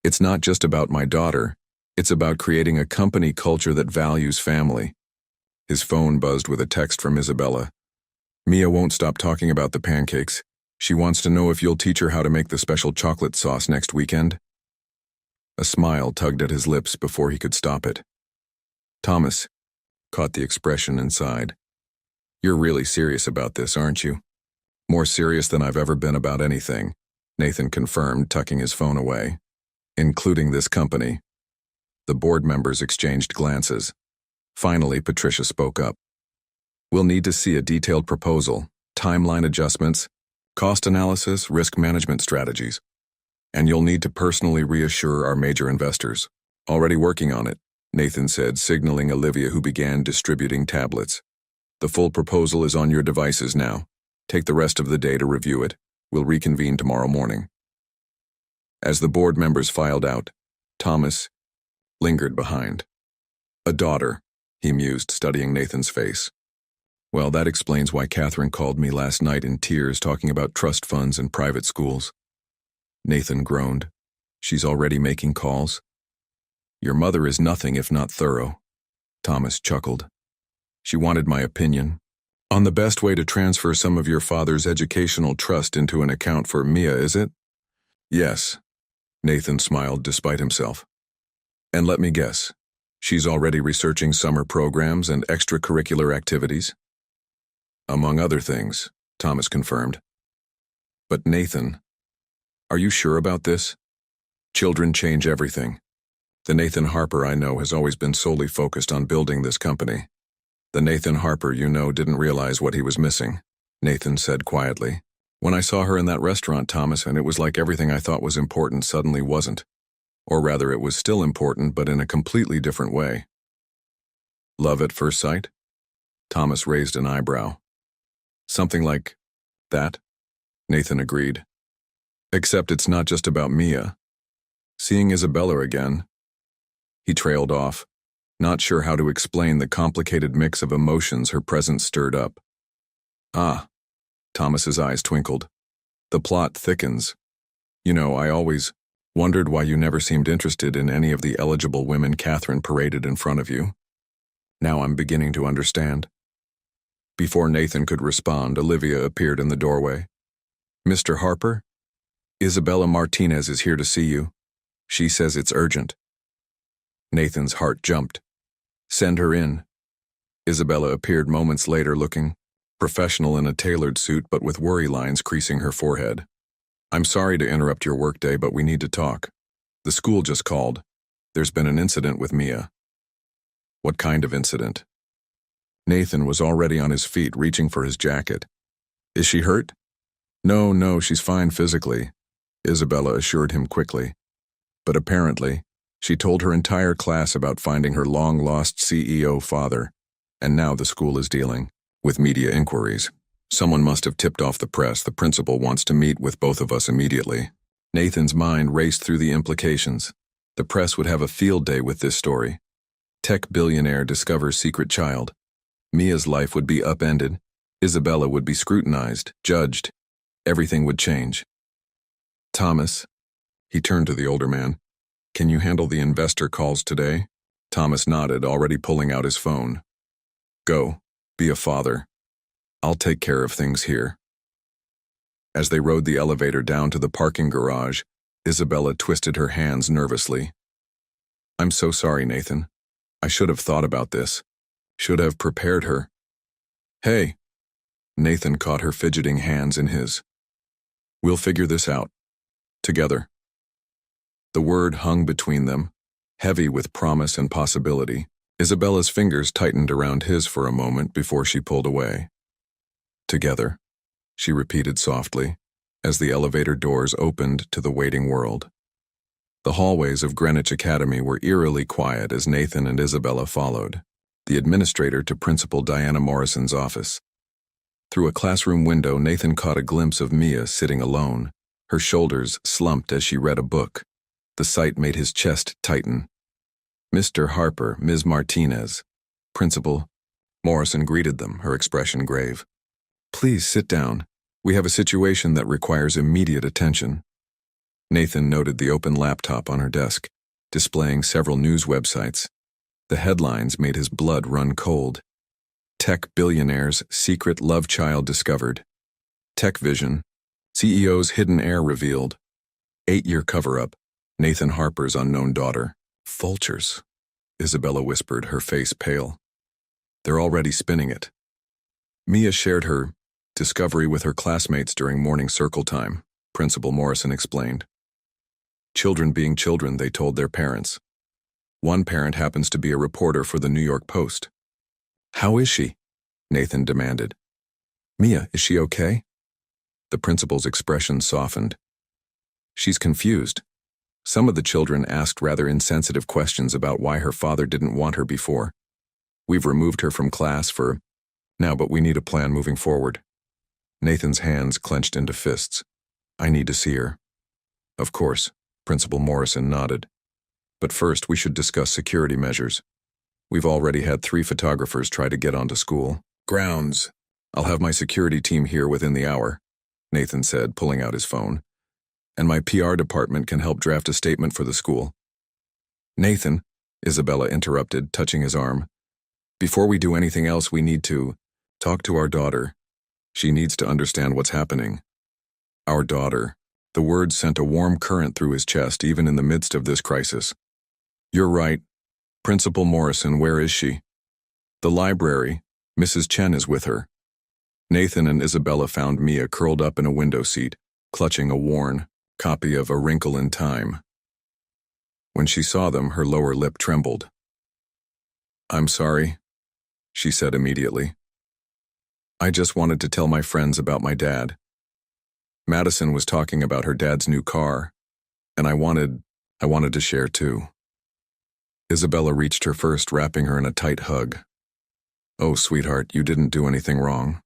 It's not just about my daughter. It's about creating a company culture that values family. His phone buzzed with a text from Isabella. Mia won't stop talking about the pancakes. She wants to know if you'll teach her how to make the special chocolate sauce next weekend. A smile tugged at his lips before he could stop it. Thomas caught the expression inside. You're really serious about this, aren't you? More serious than I've ever been about anything, Nathan confirmed, tucking his phone away. Including this company. The board members exchanged glances. Finally, Patricia spoke up. We'll need to see a detailed proposal, timeline adjustments, cost analysis, risk management strategies. And you'll need to personally reassure our major investors. Already working on it, Nathan said, signaling Olivia, who began distributing tablets. The full proposal is on your devices now. Take the rest of the day to review it. We'll reconvene tomorrow morning. As the board members filed out, Thomas lingered behind. A daughter, he mused, studying Nathan's face. Well, that explains why Catherine called me last night in tears, talking about trust funds and private schools. Nathan groaned. She's already making calls? Your mother is nothing if not thorough. Thomas chuckled. She wanted my opinion on the best way to transfer some of your father's educational trust into an account for Mia, is it? Yes. Nathan smiled despite himself. And let me guess, she's already researching summer programs and extracurricular activities? Among other things, Thomas confirmed. But Nathan, are you sure about this? Children change everything. The Nathan Harper I know has always been solely focused on building this company. The Nathan Harper you know didn't realize what he was missing, Nathan said quietly. When I saw her in that restaurant, Thomas, and it was like everything I thought was important suddenly wasn't. Or rather, it was still important, but in a completely different way. Love at first sight? Thomas raised an eyebrow. Something like that, Nathan agreed. Except it's not just about Mia. Seeing Isabella again. He trailed off, not sure how to explain the complicated mix of emotions her presence stirred up. Ah, Thomas's eyes twinkled. The plot thickens. You know, I always wondered why you never seemed interested in any of the eligible women Catherine paraded in front of you. Now I'm beginning to understand. Before Nathan could respond, Olivia appeared in the doorway. Mr. Harper? Isabella Martinez is here to see you. She says it's urgent. Nathan's heart jumped. Send her in. Isabella appeared moments later, looking professional in a tailored suit but with worry lines creasing her forehead. I'm sorry to interrupt your workday, but we need to talk. The school just called. There's been an incident with Mia. What kind of incident? Nathan was already on his feet, reaching for his jacket. Is she hurt? No, she's fine physically, Isabella assured him quickly. But apparently, she told her entire class about finding her long-lost CEO father, and now the school is dealing with media inquiries. Someone must have tipped off the press. The principal wants to meet with both of us immediately. Nathan's mind raced through the implications. The press would have a field day with this story. Tech billionaire discovers secret child. Mia's life would be upended. Isabella would be scrutinized, judged. Everything would change. Thomas, he turned to the older man. Can you handle the investor calls today? Thomas nodded, already pulling out his phone. Go, be a father. I'll take care of things here. As they rode the elevator down to the parking garage, Isabella twisted her hands nervously. I'm so sorry, Nathan. I should have thought about this. Should have prepared her. Hey. Nathan caught her fidgeting hands in his. We'll figure this out. Together. The word hung between them, heavy with promise and possibility. Isabella's fingers tightened around his for a moment before she pulled away. Together, she repeated softly, as the elevator doors opened to the waiting world. The hallways of Greenwich Academy were eerily quiet as Nathan and Isabella followed, the administrator to Principal Diana Morrison's office. Through a classroom window, Nathan caught a glimpse of Mia sitting alone, her shoulders slumped as she read a book. The sight made his chest tighten. Mr. Harper, Ms. Martinez. Principal. Morrison greeted them, her expression grave. Please sit down. We have a situation that requires immediate attention. Nathan noted the open laptop on her desk, displaying several news websites. The headlines made his blood run cold. Tech billionaire's secret love child discovered. Tech Vision. CEO's hidden heir revealed. 8-year cover-up. Nathan Harper's unknown daughter. Vultures. Isabella whispered, her face pale. They're already spinning it. Mia shared her discovery with her classmates during morning circle time, Principal Morrison explained. Children being children, they told their parents. One parent happens to be a reporter for the New York Post. How is she? Nathan demanded. Mia, is she okay? The principal's expression softened. She's confused. Some of the children asked rather insensitive questions about why her father didn't want her before. We've removed her from class for now, but we need a plan moving forward. Nathan's hands clenched into fists. I need to see her. Of course, Principal Morrison nodded. But first, we should discuss security measures. We've already had 3 photographers try to get onto school grounds. I'll have my security team here within the hour, Nathan said, pulling out his phone. And my PR department can help draft a statement for the school. Nathan, Isabella interrupted, touching his arm. Before we do anything else, we need to talk to our daughter. She needs to understand what's happening. Our daughter. The words sent a warm current through his chest, even in the midst of this crisis. You're right. Principal Morrison, where is she? The library. Mrs. Chen is with her. Nathan and Isabella found Mia curled up in a window seat, clutching a worn copy of A Wrinkle in Time. When she saw them, her lower lip trembled. I'm sorry, she said immediately. I just wanted to tell my friends about my dad. Madison was talking about her dad's new car, and I wanted to share too. Isabella reached her first, wrapping her in a tight hug. Oh, sweetheart, you didn't do anything wrong.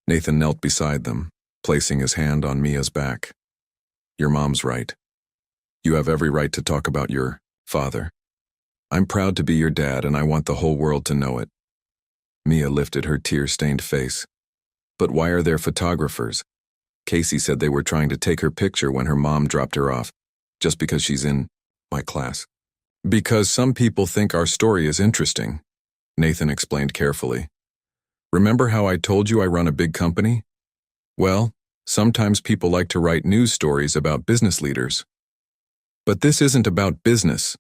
Nathan knelt beside them, placing his hand on Mia's back. Your mom's right. You have every right to talk about your father. I'm proud to be your dad, and I want the whole world to know it. Mia lifted her tear-stained face. But why are there photographers? Casey said they were trying to take her picture when her mom dropped her off, just because she's in my class. Because some people think our story is interesting, Nathan explained carefully. Remember how I told you I run a big company? Well, sometimes people like to write news stories about business leaders. But this isn't about business,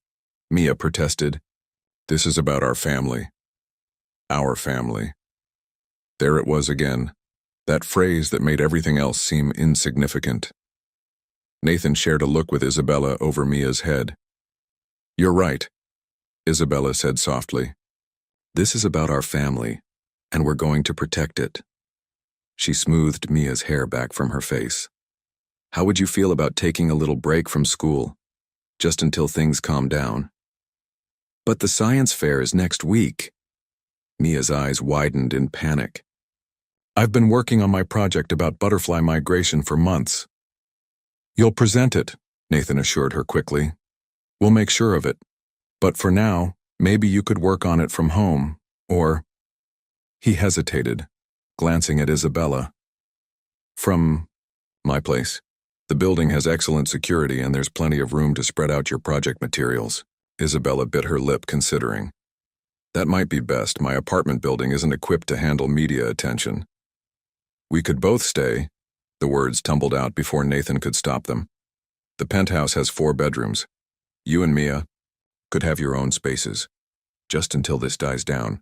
Mia protested. This is about our family. Our family. There it was again, that phrase that made everything else seem insignificant. Nathan shared a look with Isabella over Mia's head. You're right, Isabella said softly. This is about our family, and we're going to protect it. She smoothed Mia's hair back from her face. How would you feel about taking a little break from school, just until things calm down? But the science fair is next week. Mia's eyes widened in panic. I've been working on my project about butterfly migration for months. You'll present it, Nathan assured her quickly. We'll make sure of it. But for now, maybe you could work on it from home, or… He hesitated, glancing at Isabella. From my place. The building has excellent security and there's plenty of room to spread out your project materials. Isabella bit her lip, considering. That might be best. My apartment building isn't equipped to handle media attention. We could both stay. The words tumbled out before Nathan could stop them. The penthouse has 4 bedrooms. You and Mia could have your own spaces, just until this dies down.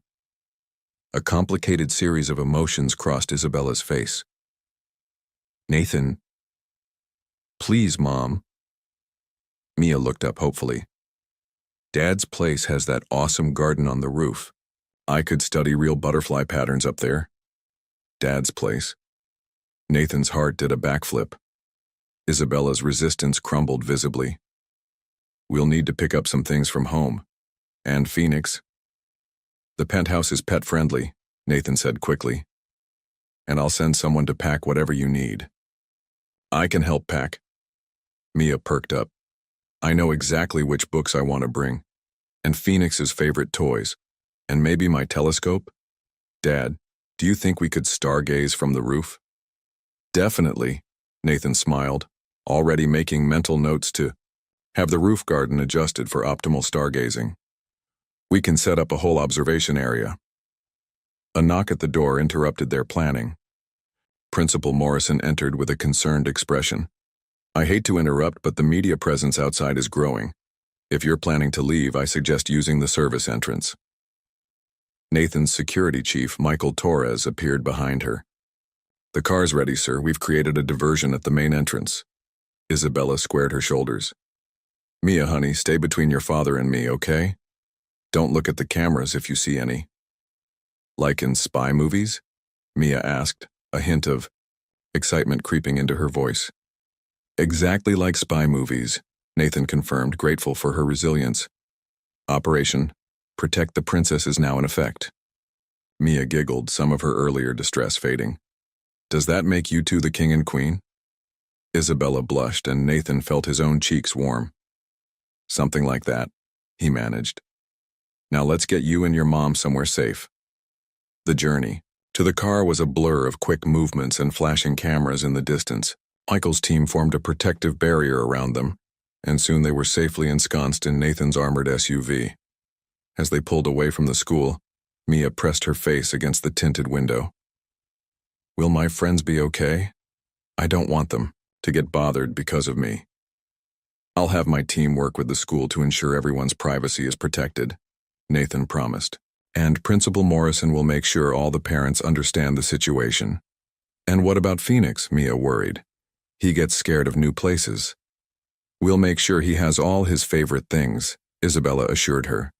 A complicated series of emotions crossed Isabella's face. Nathan, please, Mom. Mia looked up hopefully. Dad's place has that awesome garden on the roof. I could study real butterfly patterns up there. Dad's place. Nathan's heart did a backflip. Isabella's resistance crumbled visibly. We'll need to pick up some things from home. And Phoenix. The penthouse is pet-friendly, Nathan said quickly. And I'll send someone to pack whatever you need. I can help pack. Mia perked up. I know exactly which books I want to bring. And Phoenix's favorite toys. And maybe my telescope? Dad, do you think we could stargaze from the roof? Definitely, Nathan smiled, already making mental notes to have the roof garden adjusted for optimal stargazing. We can set up a whole observation area. A knock at the door interrupted their planning. Principal Morrison entered with a concerned expression. I hate to interrupt, but the media presence outside is growing. If you're planning to leave, I suggest using the service entrance. Nathan's security chief, Michael Torres, appeared behind her. The car's ready, sir. We've created a diversion at the main entrance. Isabella squared her shoulders. Mia, honey, stay between your father and me, okay? Don't look at the cameras if you see any. Like in spy movies? Mia asked, a hint of excitement creeping into her voice. Exactly like spy movies, Nathan confirmed, grateful for her resilience. Operation Protect the Princess is now in effect. Mia giggled, some of her earlier distress fading. Does that make you two the king and queen? Isabella blushed and Nathan felt his own cheeks warm. Something like that, he managed. Now let's get you and your mom somewhere safe. The journey to the car was a blur of quick movements and flashing cameras in the distance. Michael's team formed a protective barrier around them, and soon they were safely ensconced in Nathan's armored SUV. As they pulled away from the school, Mia pressed her face against the tinted window. Will my friends be okay? I don't want them to get bothered because of me. I'll have my team work with the school to ensure everyone's privacy is protected, Nathan promised. And Principal Morrison will make sure all the parents understand the situation. And what about Phoenix? Mia worried. He gets scared of new places. We'll make sure he has all his favorite things, Isabella assured her.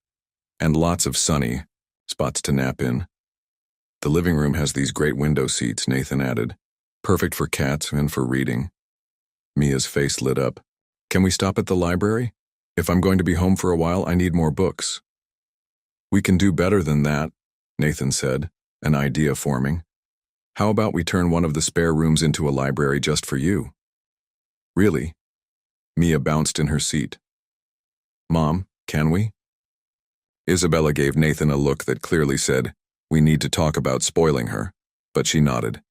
And lots of sunny spots to nap in. The living room has these great window seats, Nathan added. Perfect for cats and for reading. Mia's face lit up. Can we stop at the library? If I'm going to be home for a while, I need more books. We can do better than that, Nathan said, an idea forming. How about we turn one of the spare rooms into a library just for you? Really? Mia bounced in her seat. Mom, can we? Isabella gave Nathan a look that clearly said, we need to talk about spoiling her, but she nodded.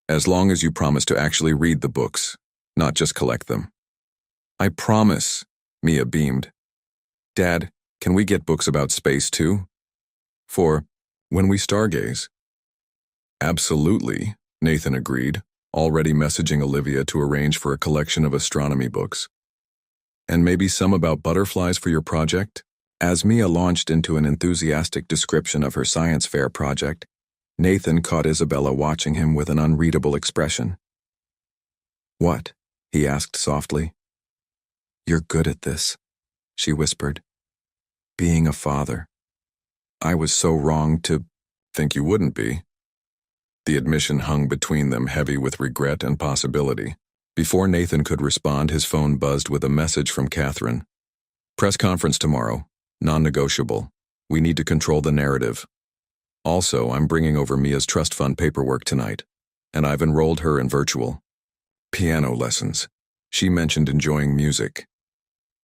As long as you promise to actually read the books, not just collect them. I promise, Mia beamed. Dad, can we get books about space too? For when we stargaze. Absolutely, Nathan agreed, already messaging Olivia to arrange for a collection of astronomy books. And maybe some about butterflies for your project? As Mia launched into an enthusiastic description of her science fair project, Nathan caught Isabella watching him with an unreadable expression. What? He asked softly. You're good at this, she whispered. Being a father. I was so wrong to think you wouldn't be. The admission hung between them, heavy with regret and possibility. Before Nathan could respond, his phone buzzed with a message from Catherine. Press conference tomorrow. Non-negotiable. We need to control the narrative. Also, I'm bringing over Mia's trust fund paperwork tonight, and I've enrolled her in virtual piano lessons. She mentioned enjoying music.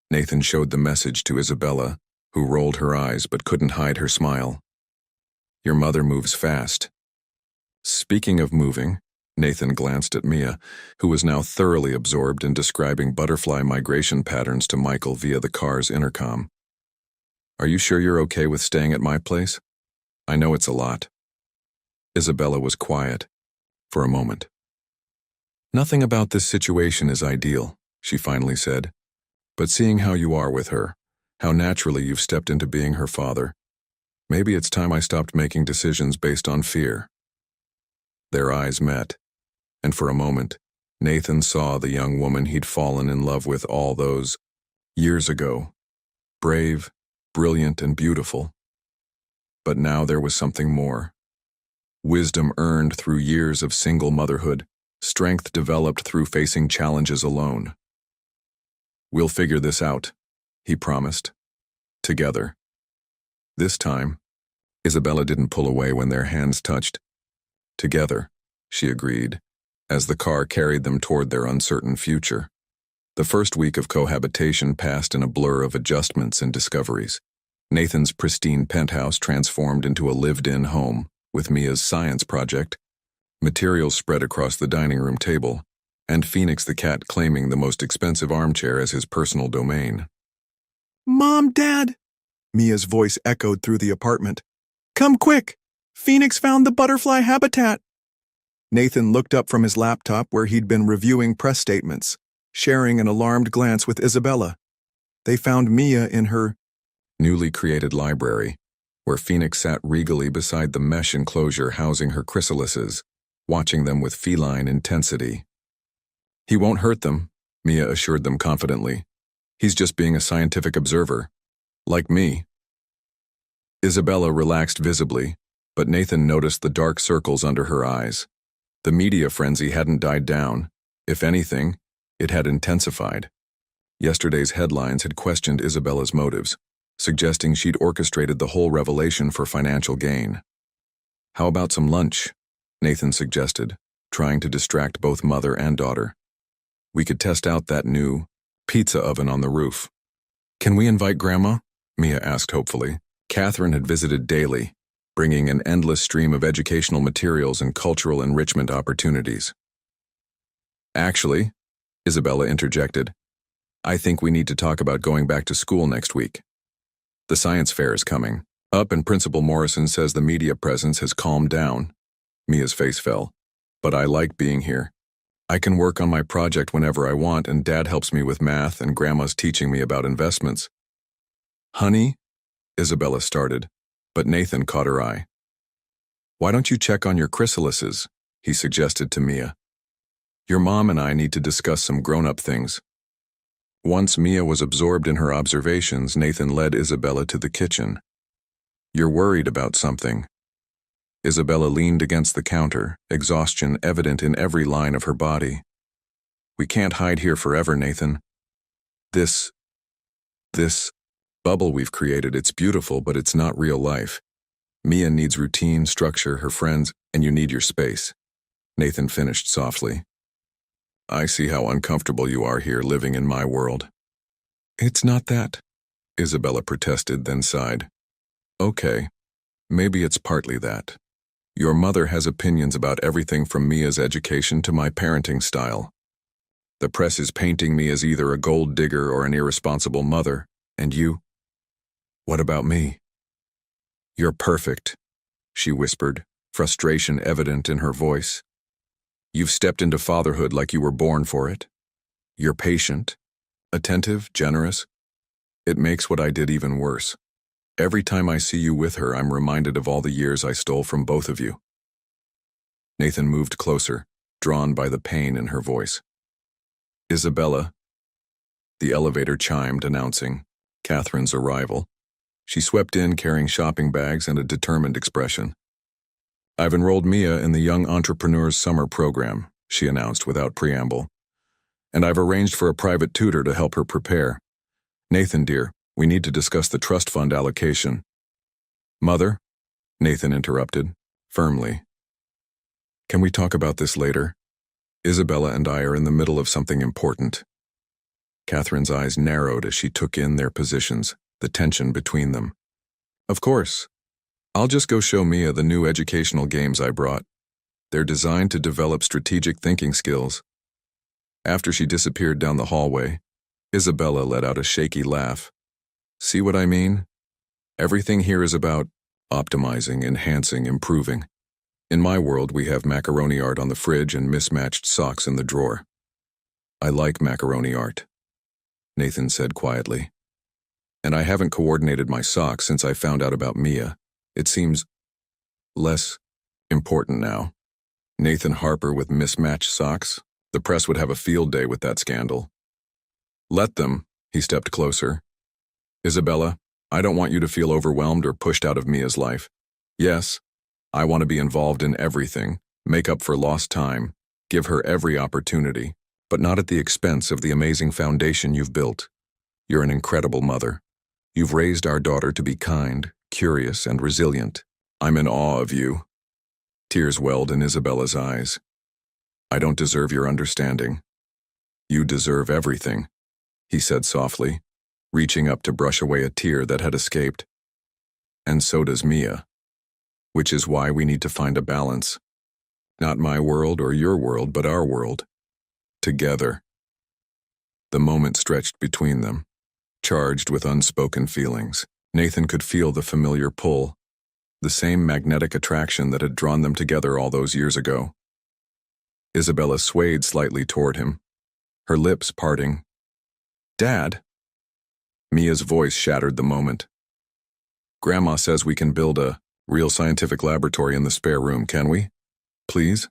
Nathan showed the message to Isabella, who rolled her eyes but couldn't hide her smile. Your mother moves fast. Speaking of moving, Nathan glanced at Mia, who was now thoroughly absorbed in describing butterfly migration patterns to Michael via the car's intercom. Are you sure you're okay with staying at my place? I know it's a lot. Isabella was quiet for a moment. Nothing about this situation is ideal, she finally said, but seeing how you are with her, how naturally you've stepped into being her father, maybe it's time I stopped making decisions based on fear. Their eyes met, and for a moment, Nathan saw the young woman he'd fallen in love with all those years ago. Brave, brilliant, and beautiful. But now there was something more. Wisdom earned through years of single motherhood, strength developed through facing challenges alone. We'll figure this out, he promised. Together. This time, Isabella didn't pull away when their hands touched. Together, she agreed, as the car carried them toward their uncertain future. The first week of cohabitation passed in a blur of adjustments and discoveries. Nathan's pristine penthouse transformed into a lived-in home, with Mia's science project, materials spread across the dining room table, and Phoenix the cat claiming the most expensive armchair as his personal domain. Mom, Dad! Mia's voice echoed through the apartment. Come quick! Phoenix found the butterfly habitat! Nathan looked up from his laptop where he'd been reviewing press statements, sharing an alarmed glance with Isabella. They found Mia in her newly created library, where Phoenix sat regally beside the mesh enclosure housing her chrysalises, watching them with feline intensity. He won't hurt them, Mia assured them confidently. He's just being a scientific observer. Like me. Isabella relaxed visibly, but Nathan noticed the dark circles under her eyes. The media frenzy hadn't died down. If anything, it had intensified. Yesterday's headlines had questioned Isabella's motives, suggesting she'd orchestrated the whole revelation for financial gain. How about some lunch? Nathan suggested, trying to distract both mother and daughter. We could test out that new pizza oven on the roof. Can we invite Grandma? Mia asked hopefully. Catherine had visited daily, bringing an endless stream of educational materials and cultural enrichment opportunities. Actually, Isabella interjected, I think we need to talk about going back to school next week. The science fair is coming up and Principal Morrison says the media presence has calmed down. Mia's face fell. But I like being here. I can work on my project whenever I want and Dad helps me with math and Grandma's teaching me about investments. Honey? Isabella started, but Nathan caught her eye. Why don't you check on your chrysalises? He suggested to Mia. Your mom and I need to discuss some grown-up things. Once Mia was absorbed in her observations, Nathan led Isabella to the kitchen. You're worried about something. Isabella leaned against the counter, exhaustion evident in every line of her body. We can't hide here forever, Nathan. This bubble we've created, it's beautiful, but it's not real life. Mia needs routine, structure, her friends, and you need your space. Nathan finished softly. I see how uncomfortable you are here living in my world. It's not that, Isabella protested, then sighed. Okay, maybe it's partly that. Your mother has opinions about everything from Mia's education to my parenting style. The press is painting me as either a gold digger or an irresponsible mother, and you? What about me? You're perfect, she whispered, frustration evident in her voice. You've stepped into fatherhood like you were born for it. You're patient, attentive, generous. It makes what I did even worse. Every time I see you with her, I'm reminded of all the years I stole from both of you. Nathan moved closer, drawn by the pain in her voice. Isabella. The elevator chimed, announcing Catherine's arrival. She swept in carrying shopping bags and a determined expression. I've enrolled Mia in the Young Entrepreneurs Summer Program, she announced without preamble. And I've arranged for a private tutor to help her prepare. Nathan, dear, we need to discuss the trust fund allocation. Mother, Nathan interrupted, firmly. Can we talk about this later? Isabella and I are in the middle of something important. Catherine's eyes narrowed as she took in their positions, the tension between them. Of course. I'll just go show Mia the new educational games I brought. They're designed to develop strategic thinking skills. After she disappeared down the hallway, Isabella let out a shaky laugh. See what I mean? Everything here is about optimizing, enhancing, improving. In my world, we have macaroni art on the fridge and mismatched socks in the drawer. I like macaroni art, Nathan said quietly. And I haven't coordinated my socks since I found out about Mia. It seems less important now. Nathan Harper with mismatched socks? The press would have a field day with that scandal. Let them, he stepped closer. Isabella, I don't want you to feel overwhelmed or pushed out of Mia's life. Yes, I want to be involved in everything, make up for lost time, give her every opportunity, but not at the expense of the amazing foundation you've built. You're an incredible mother. You've raised our daughter to be kind, curious, and resilient. I'm in awe of you. Tears welled in Isabella's eyes. I don't deserve your understanding. You deserve everything, he said softly, reaching up to brush away a tear that had escaped. And so does Mia. Which is why we need to find a balance. Not my world or your world, but our world. Together. The moment stretched between them, charged with unspoken feelings. Nathan could feel the familiar pull, the same magnetic attraction that had drawn them together all those years ago. Isabella swayed slightly toward him, her lips parting. Dad? Mia's voice shattered the moment. Grandma says we can build a real scientific laboratory in the spare room, can we? Please?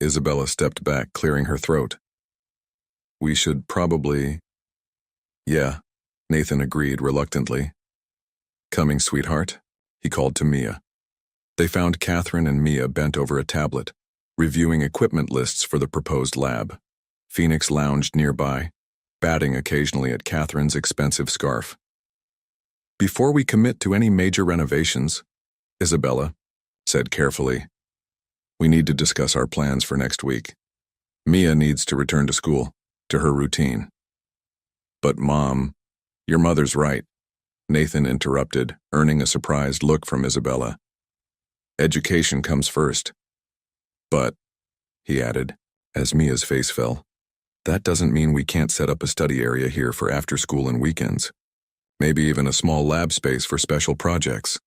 Isabella stepped back, clearing her throat. We should probably... Yeah, Nathan agreed reluctantly. Coming, sweetheart, he called to Mia. They found Catherine and Mia bent over a tablet, reviewing equipment lists for the proposed lab. Phoenix lounged nearby, batting occasionally at Catherine's expensive scarf. Before we commit to any major renovations, Isabella said carefully, we need to discuss our plans for next week. Mia needs to return to school, to her routine. But Mom, your mother's right, Nathan interrupted, earning a surprised look from Isabella. Education comes first. But, he added, as Mia's face fell, that doesn't mean we can't set up a study area here for after school and weekends. Maybe even a small lab space for special projects.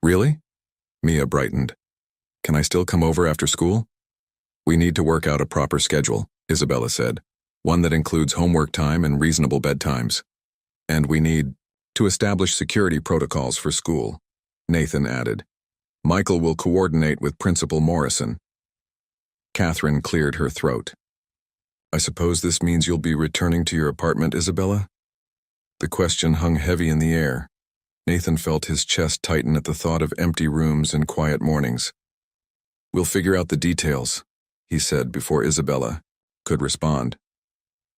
Really? Mia brightened. Can I still come over after school? We need to work out a proper schedule, Isabella said, one that includes homework time and reasonable bedtimes. And we need to establish security protocols for school, Nathan added. Michael will coordinate with Principal Morrison. Catherine cleared her throat. I suppose this means you'll be returning to your apartment, Isabella? The question hung heavy in the air. Nathan felt his chest tighten at the thought of empty rooms and quiet mornings. We'll figure out the details, he said before Isabella could respond.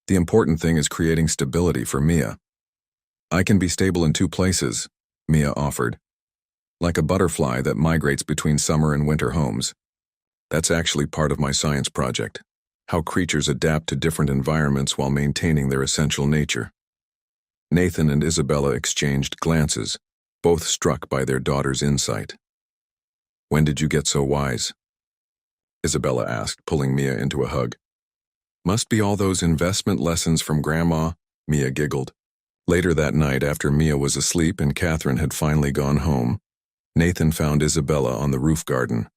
The important thing is creating stability for Mia. I can be stable in two places, Mia offered. Like a butterfly that migrates between summer and winter homes. That's actually part of my science project. How creatures adapt to different environments while maintaining their essential nature. Nathan and Isabella exchanged glances, both struck by their daughter's insight. When did you get so wise? Isabella asked, pulling Mia into a hug. Must be all those investment lessons from Grandma, Mia giggled. Later that night, after Mia was asleep and Catherine had finally gone home, Nathan found Isabella on the roof garden.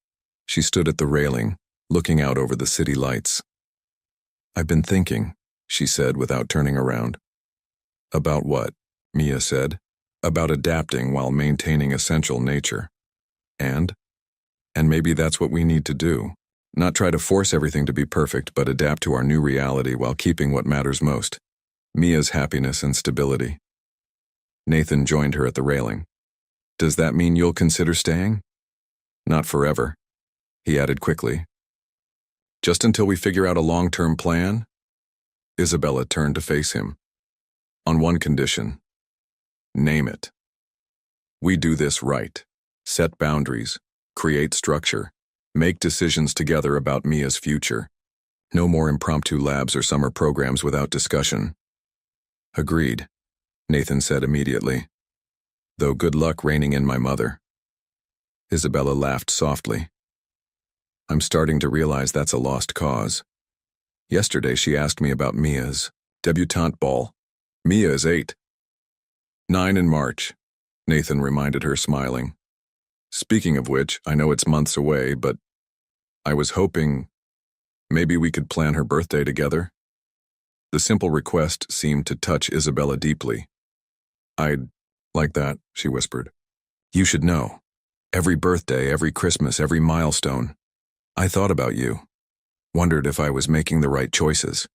She stood at the railing, looking out over the city lights. I've been thinking, she said without turning around. About what? Mia said. About adapting while maintaining essential nature. And maybe that's what we need to do. Not try to force everything to be perfect, but adapt to our new reality while keeping what matters most. Mia's happiness and stability. Nathan joined her at the railing. Does that mean you'll consider staying? Not forever, he added quickly. Just until we figure out a long-term plan? Isabella turned to face him. On one condition. Name it. We do this right. Set boundaries, create structure, make decisions together about Mia's future. No more impromptu labs or summer programs without discussion. Agreed, Nathan said immediately. Though good luck reining in my mother. Isabella laughed softly. I'm starting to realize that's a lost cause. Yesterday she asked me about Mia's debutante ball. Mia is 8. 9 in March, Nathan reminded her, smiling. Speaking of which, I know it's months away, but I was hoping maybe we could plan her birthday together. The simple request seemed to touch Isabella deeply. I'd like that, she whispered. You should know. Every birthday, every Christmas, every milestone. I thought about you. Wondered if I was making the right choices.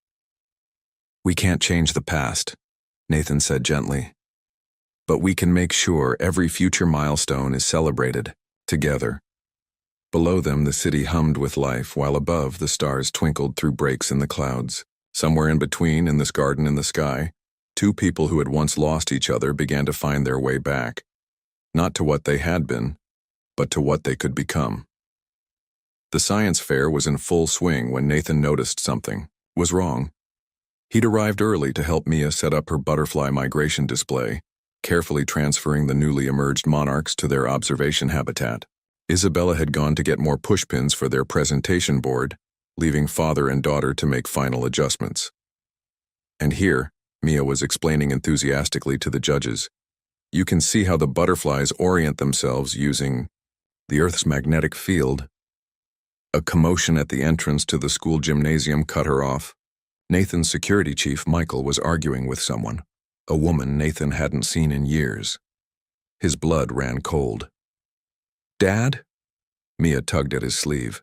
We can't change the past, Nathan said gently. But we can make sure every future milestone is celebrated, together. Below them, the city hummed with life, while above, the stars twinkled through breaks in the clouds. Somewhere in between, in this garden in the sky, two people who had once lost each other began to find their way back. Not to what they had been, but to what they could become. The science fair was in full swing when Nathan noticed something was wrong. He'd arrived early to help Mia set up her butterfly migration display, carefully transferring the newly emerged monarchs to their observation habitat. Isabella had gone to get more pushpins for their presentation board, leaving father and daughter to make final adjustments. And here, Mia was explaining enthusiastically to the judges, you can see how the butterflies orient themselves using the Earth's magnetic field. A commotion at the entrance to the school gymnasium cut her off. Nathan's security chief, Michael, was arguing with someone, a woman Nathan hadn't seen in years. His blood ran cold. Dad? Mia tugged at his sleeve.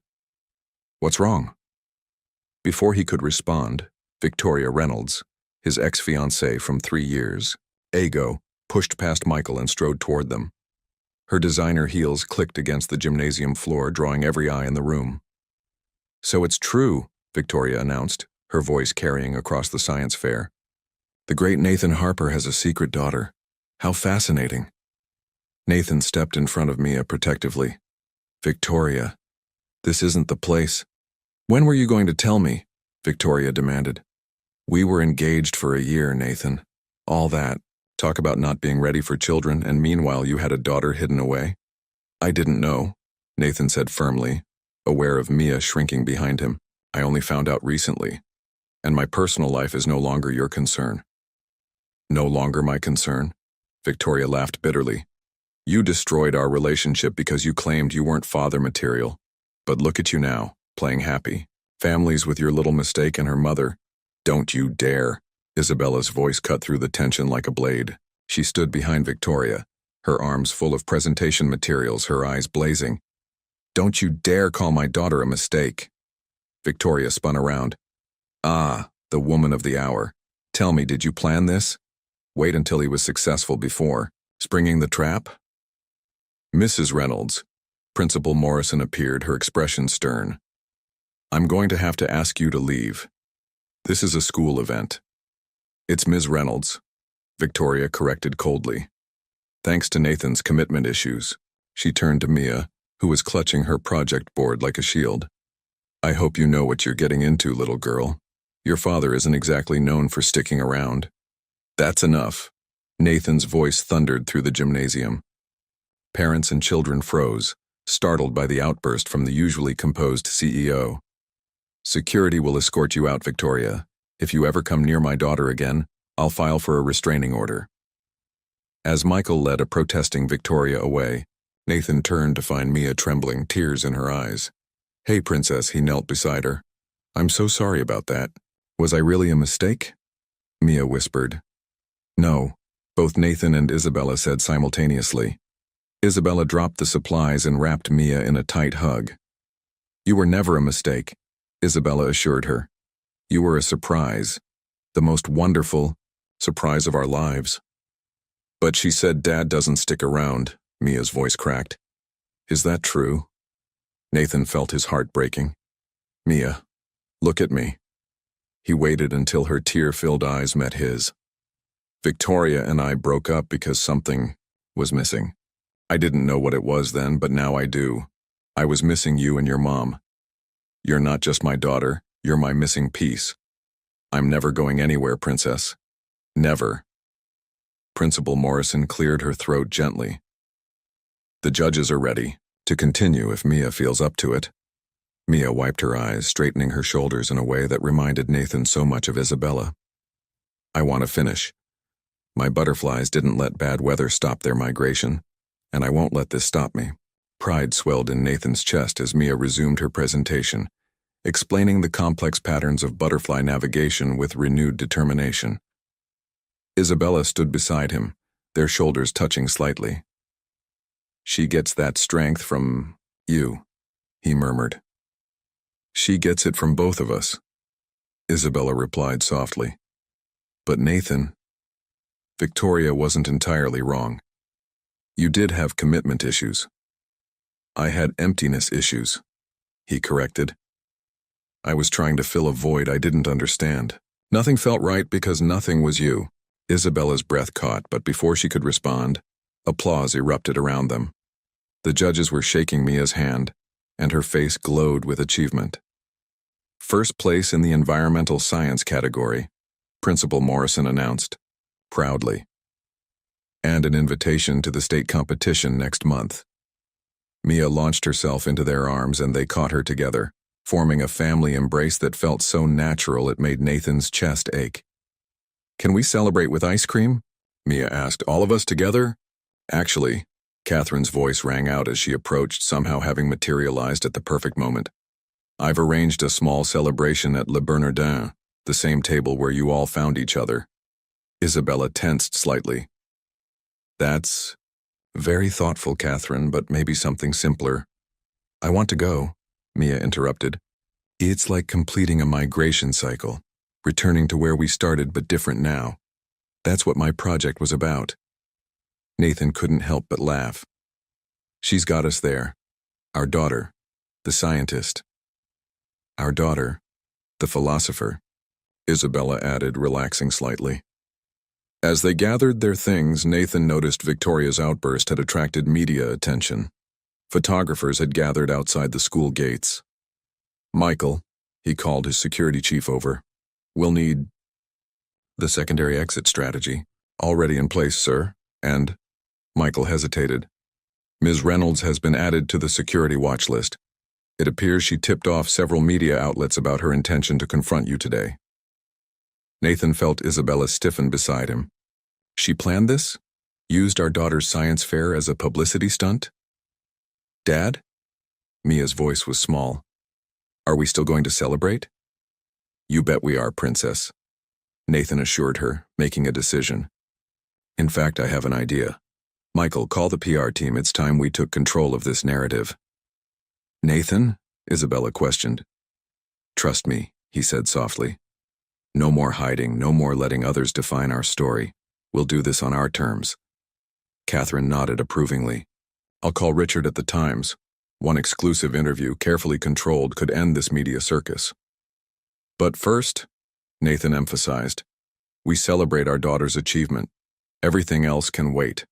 What's wrong? Before he could respond, Victoria Reynolds, his ex-fiancée from 3 years, Ago, pushed past Michael and strode toward them. Her designer heels clicked against the gymnasium floor, drawing every eye in the room. So it's true, Victoria announced, her voice carrying across the science fair. The great Nathan Harper has a secret daughter. How fascinating. Nathan stepped in front of Mia protectively. Victoria, this isn't the place. When were you going to tell me? Victoria demanded. We were engaged for a year, Nathan. All that. Talk about not being ready for children, and meanwhile you had a daughter hidden away. I didn't know, Nathan said firmly, aware of Mia shrinking behind him. I only found out recently, and my personal life is no longer your concern. No longer my concern? Victoria laughed bitterly. You destroyed our relationship because you claimed you weren't father material. But look at you now, playing happy. Families with your little mistake and her mother. Don't you dare. Isabella's voice cut through the tension like a blade. She stood behind Victoria, her arms full of presentation materials, her eyes blazing. Don't you dare call my daughter a mistake. Victoria spun around. Ah, the woman of the hour. Tell me, did you plan this? Wait until he was successful before springing the trap? Mrs. Reynolds. Principal Morrison appeared, her expression stern. I'm going to have to ask you to leave. This is a school event. It's Ms. Reynolds, Victoria corrected coldly. Thanks to Nathan's commitment issues, she turned to Mia, who was clutching her project board like a shield. I hope you know what you're getting into, little girl. Your father isn't exactly known for sticking around. That's enough. Nathan's voice thundered through the gymnasium. Parents and children froze, startled by the outburst from the usually composed CEO. Security will escort you out, Victoria. If you ever come near my daughter again, I'll file for a restraining order. As Michael led a protesting Victoria away, Nathan turned to find Mia trembling, tears in her eyes. Hey, princess, he knelt beside her. I'm so sorry about that. Was I really a mistake? Mia whispered. No, both Nathan and Isabella said simultaneously. Isabella dropped the supplies and wrapped Mia in a tight hug. You were never a mistake, Isabella assured her. You were a surprise, the most wonderful surprise of our lives. But she said Dad doesn't stick around, Mia's voice cracked. Is that true? Nathan felt his heart breaking. Mia, look at me. He waited until her tear-filled eyes met his. Victoria and I broke up because something was missing. I didn't know what it was then, but now I do. I was missing you and your mom. You're not just my daughter, You're my missing piece. I'm never going anywhere, Princess. Never. Principal Morrison cleared her throat gently. The judges are ready to continue if Mia feels up to it. Mia wiped her eyes, straightening her shoulders in a way that reminded Nathan so much of Isabella. I want to finish. My butterflies didn't let bad weather stop their migration, and I won't let this stop me. Pride swelled in Nathan's chest as Mia resumed her presentation, explaining the complex patterns of butterfly navigation with renewed determination. Isabella stood beside him, their shoulders touching slightly. She gets that strength from you, he murmured. She gets it from both of us, Isabella replied softly. But Nathan, Victoria wasn't entirely wrong. You did have commitment issues. I had emptiness issues, he corrected. I was trying to fill a void I didn't understand. Nothing felt right because nothing was you. Isabella's breath caught, but before she could respond, applause erupted around them. The judges were shaking Mia's hand, and her face glowed with achievement. First place in the environmental science category, Principal Morrison announced, proudly. And an invitation to the state competition next month. Mia launched herself into their arms and they caught her together, forming a family embrace that felt so natural it made Nathan's chest ache. Can we celebrate with ice cream? Mia asked. All of us together? Actually, Catherine's voice rang out as she approached, somehow having materialized at the perfect moment. I've arranged a small celebration at Le Bernardin, the same table where you all found each other. Isabella tensed slightly. That's very thoughtful, Catherine, but maybe something simpler. I want to go, Mia interrupted. It's like completing a migration cycle, returning to where we started but different now. That's what my project was about. Nathan couldn't help but laugh. She's got us there. Our daughter, the scientist. Our daughter, the philosopher, Isabella added, relaxing slightly. As they gathered their things, Nathan noticed Victoria's outburst had attracted media attention. Photographers had gathered outside the school gates. Michael, he called his security chief over, we'll need the secondary exit strategy. Already in place, sir, and Michael hesitated. Ms. Reynolds has been added to the security watch list. It appears she tipped off several media outlets about her intention to confront you today. Nathan felt Isabella stiffen beside him. She planned this? Used our daughter's science fair as a publicity stunt? Dad? Mia's voice was small. Are we still going to celebrate? You bet we are, Princess, Nathan assured her, making a decision. In fact, I have an idea. Michael, call the PR team. It's time we took control of this narrative. Nathan? Isabella questioned. Trust me, he said softly. No more hiding, no more letting others define our story. We'll do this on our terms. Catherine nodded approvingly. I'll call Richard at the Times. One exclusive interview, carefully controlled, could end this media circus. But first, Nathan emphasized, we celebrate our daughter's achievement. Everything else can wait.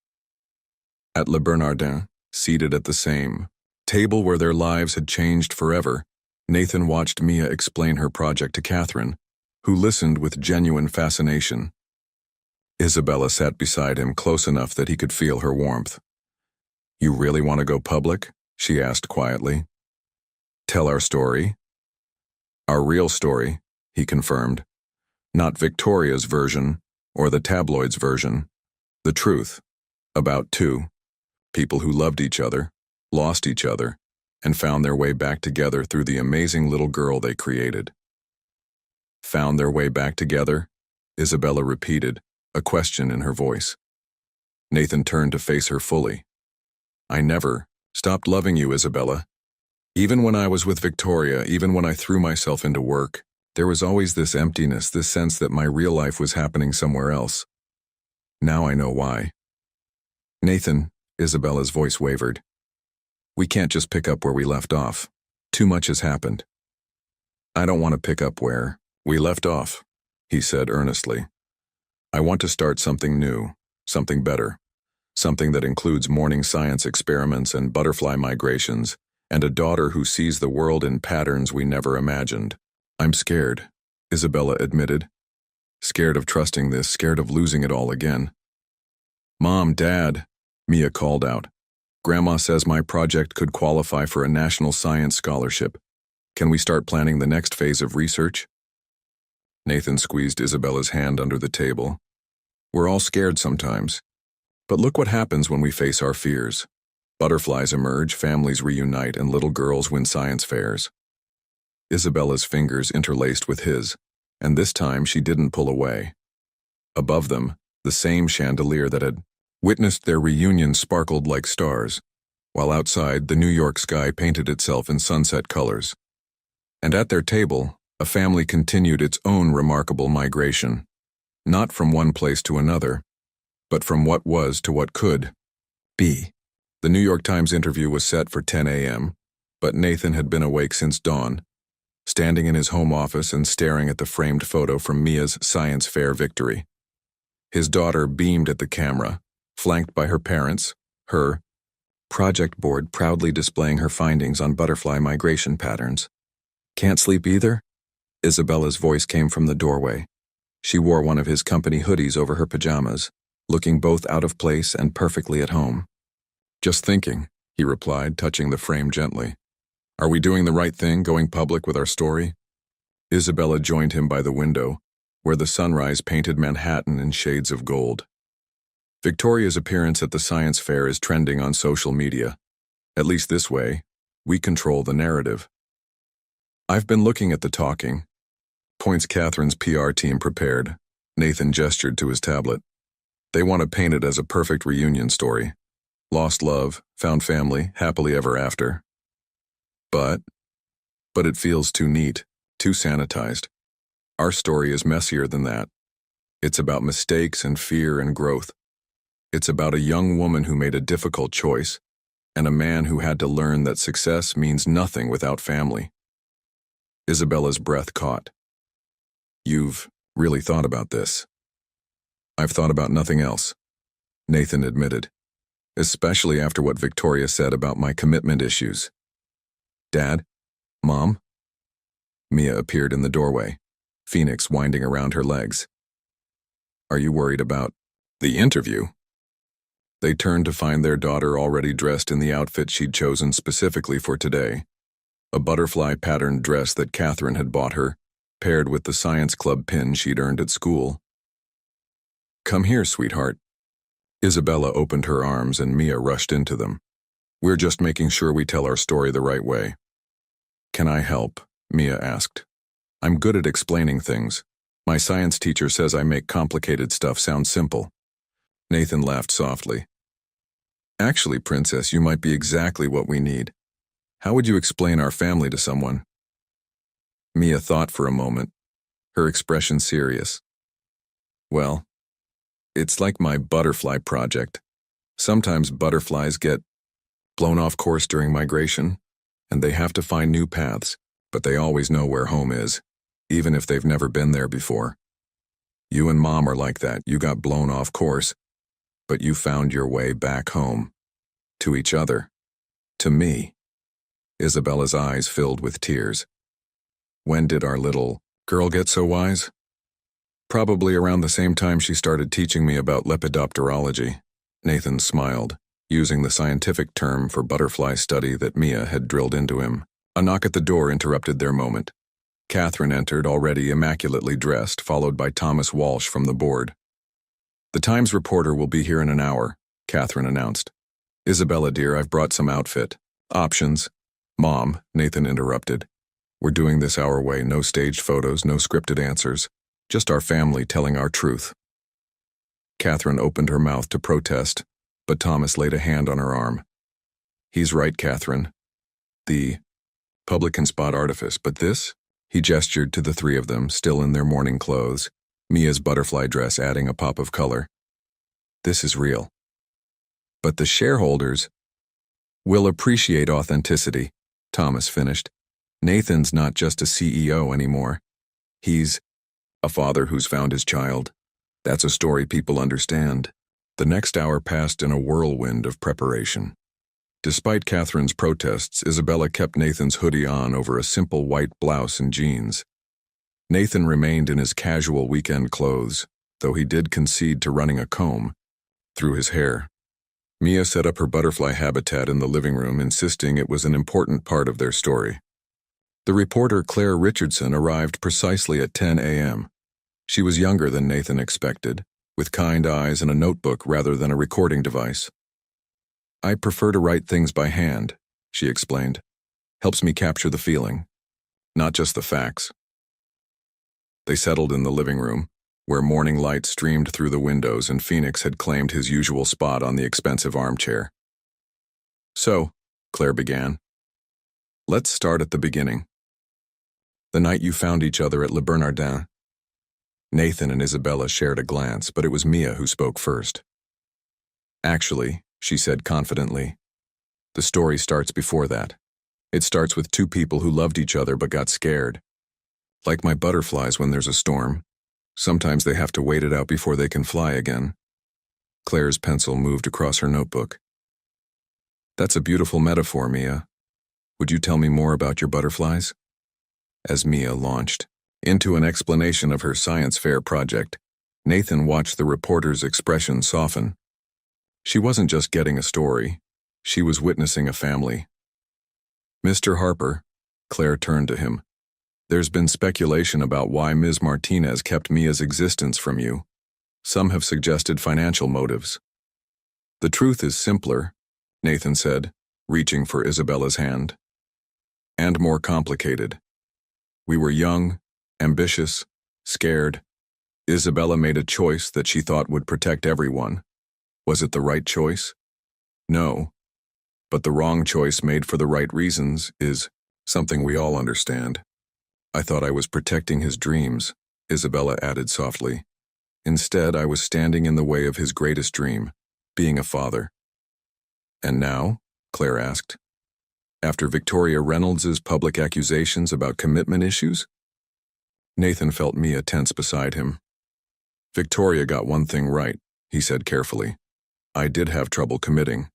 At Le Bernardin, seated at the same table where their lives had changed forever, Nathan watched Mia explain her project to Catherine, who listened with genuine fascination. Isabella sat beside him close enough that he could feel her warmth. You really want to go public? She asked quietly. Tell our story? Our real story, he confirmed. Not Victoria's version or the tabloid's version. The truth. About two people who loved each other, lost each other, and found their way back together through the amazing little girl they created. Found their way back together? Isabella repeated, a question in her voice. Nathan turned to face her fully. I never stopped loving you, Isabella. Even when I was with Victoria, even when I threw myself into work, there was always this emptiness, this sense that my real life was happening somewhere else. Now I know why. Nathan, Isabella's voice wavered. We can't just pick up where we left off. Too much has happened. I don't want to pick up where we left off, he said earnestly. I want to start something new, something better, something that includes morning science experiments and butterfly migrations, and a daughter who sees the world in patterns we never imagined. I'm scared, Isabella admitted. Scared of trusting this, scared of losing it all again. Mom, Dad, Mia called out. Grandma says my project could qualify for a national science scholarship. Can we start planning the next phase of research? Nathan squeezed Isabella's hand under the table. We're all scared sometimes. But look what happens when we face our fears. Butterflies emerge, families reunite, and little girls win science fairs. Isabella's fingers interlaced with his, and this time she didn't pull away. Above them, the same chandelier that had witnessed their reunion sparkled like stars, while outside the New York sky painted itself in sunset colors. And at their table, a family continued its own remarkable migration, not from one place to another, but from what was to what could be. The New York Times interview was set for 10 a.m., but Nathan had been awake since dawn, standing in his home office and staring at the framed photo from Mia's science fair victory. His daughter beamed at the camera, flanked by her parents, her project board proudly displaying her findings on butterfly migration patterns. Can't sleep either? Isabella's voice came from the doorway. She wore one of his company hoodies over her pajamas, looking both out of place and perfectly at home. Just thinking, he replied, touching the frame gently. Are we doing the right thing, going public with our story? Isabella joined him by the window, where the sunrise painted Manhattan in shades of gold. Victoria's appearance at the science fair is trending on social media. At least this way, we control the narrative. I've been looking at the talking points Catherine's PR team prepared. Nathan gestured to his tablet. They want to paint it as a perfect reunion story. Lost love, found family, happily ever after. But it feels too neat, too sanitized. Our story is messier than that. It's about mistakes and fear and growth. It's about a young woman who made a difficult choice, and a man who had to learn that success means nothing without family. Isabella's breath caught. You've really thought about this. I've thought about nothing else, Nathan admitted, especially after what Victoria said about my commitment issues. Dad? Mom? Mia appeared in the doorway, Phoenix winding around her legs. Are you worried about the interview? They turned to find their daughter already dressed in the outfit she'd chosen specifically for today, a butterfly-patterned dress that Catherine had bought her, paired with the science club pin she'd earned at school. Come here, sweetheart. Isabella opened her arms and Mia rushed into them. We're just making sure we tell our story the right way. Can I help? Mia asked. I'm good at explaining things. My science teacher says I make complicated stuff sound simple. Nathan laughed softly. Actually, Princess, you might be exactly what we need. How would you explain our family to someone? Mia thought for a moment, her expression serious. Well, it's like my butterfly project. Sometimes butterflies get blown off course during migration, and they have to find new paths, but they always know where home is, even if they've never been there before. You and Mom are like that. You got blown off course, but you found your way back home. To each other. To me. Isabella's eyes filled with tears. When did our little girl get so wise? Probably around the same time she started teaching me about lepidopterology. Nathan smiled, using the scientific term for butterfly study that Mia had drilled into him. A knock at the door interrupted their moment. Catherine entered, already immaculately dressed, followed by Thomas Walsh from the board. The Times reporter will be here in an hour, Catherine announced. Isabella, dear, I've brought some outfit. Options. Mom, Nathan interrupted. We're doing this our way, no staged photos, no scripted answers. Just our family telling our truth. Catherine opened her mouth to protest, but Thomas laid a hand on her arm. He's right, Catherine. The public can spot artifice, but this? He gestured to the three of them, still in their morning clothes, Mia's butterfly dress adding a pop of color. This is real. But the shareholders will appreciate authenticity, Thomas finished. Nathan's not just a CEO anymore. He's a father who's found his child. That's a story people understand. The next hour passed in a whirlwind of preparation. Despite Catherine's protests, Isabella kept Nathan's hoodie on over a simple white blouse and jeans. Nathan remained in his casual weekend clothes, though he did concede to running a comb through his hair. Mia set up her butterfly habitat in the living room, insisting it was an important part of their story. The reporter Claire Richardson arrived precisely at 10 a.m. She was younger than Nathan expected, with kind eyes and a notebook rather than a recording device. "I prefer to write things by hand," she explained. "Helps me capture the feeling, not just the facts." They settled in the living room, where morning light streamed through the windows and Phoenix had claimed his usual spot on the expensive armchair. "So," Claire began, "let's start at the beginning. The night you found each other at Le Bernardin." Nathan and Isabella shared a glance, but it was Mia who spoke first. "Actually," she said confidently, "the story starts before that. It starts with two people who loved each other but got scared. Like my butterflies when there's a storm. Sometimes they have to wait it out before they can fly again." Claire's pencil moved across her notebook. "That's a beautiful metaphor, Mia. Would you tell me more about your butterflies?" As Mia launched into an explanation of her science fair project, Nathan watched the reporter's expression soften. She wasn't just getting a story, she was witnessing a family. "Mr. Harper," Claire turned to him, "there's been speculation about why Ms. Martinez kept Mia's existence from you. Some have suggested financial motives." "The truth is simpler," Nathan said, reaching for Isabella's hand. "And more complicated. We were young, ambitious, scared. Isabella made a choice that she thought would protect everyone. Was it the right choice? No. But the wrong choice made for the right reasons is something we all understand. I thought I was protecting his dreams," Isabella added softly. "Instead, I was standing in the way of his greatest dream, being a father." "And now?" Claire asked. "After Victoria Reynolds's public accusations about commitment issues?" Nathan felt Mia tense beside him. "Victoria got one thing right," he said carefully. "I did have trouble committing.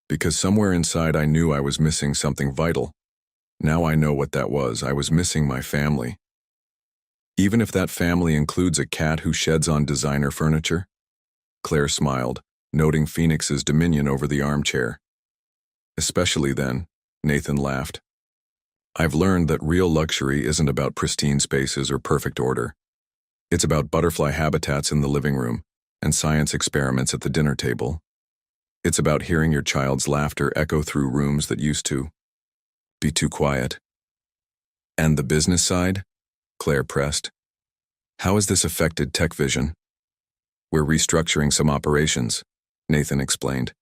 Because somewhere inside I knew I was missing something vital. Now I know what that was. I was missing my family. Even if that family includes a cat who sheds on designer furniture?" Claire smiled, noting Phoenix's dominion over the armchair. "Especially then," Nathan laughed. "I've learned that real luxury isn't about pristine spaces or perfect order. It's about butterfly habitats in the living room and science experiments at the dinner table. It's about hearing your child's laughter echo through rooms that used to be too quiet." "And the business side?" Claire pressed. "How has this affected Tech Vision?" "We're restructuring some operations," Nathan explained.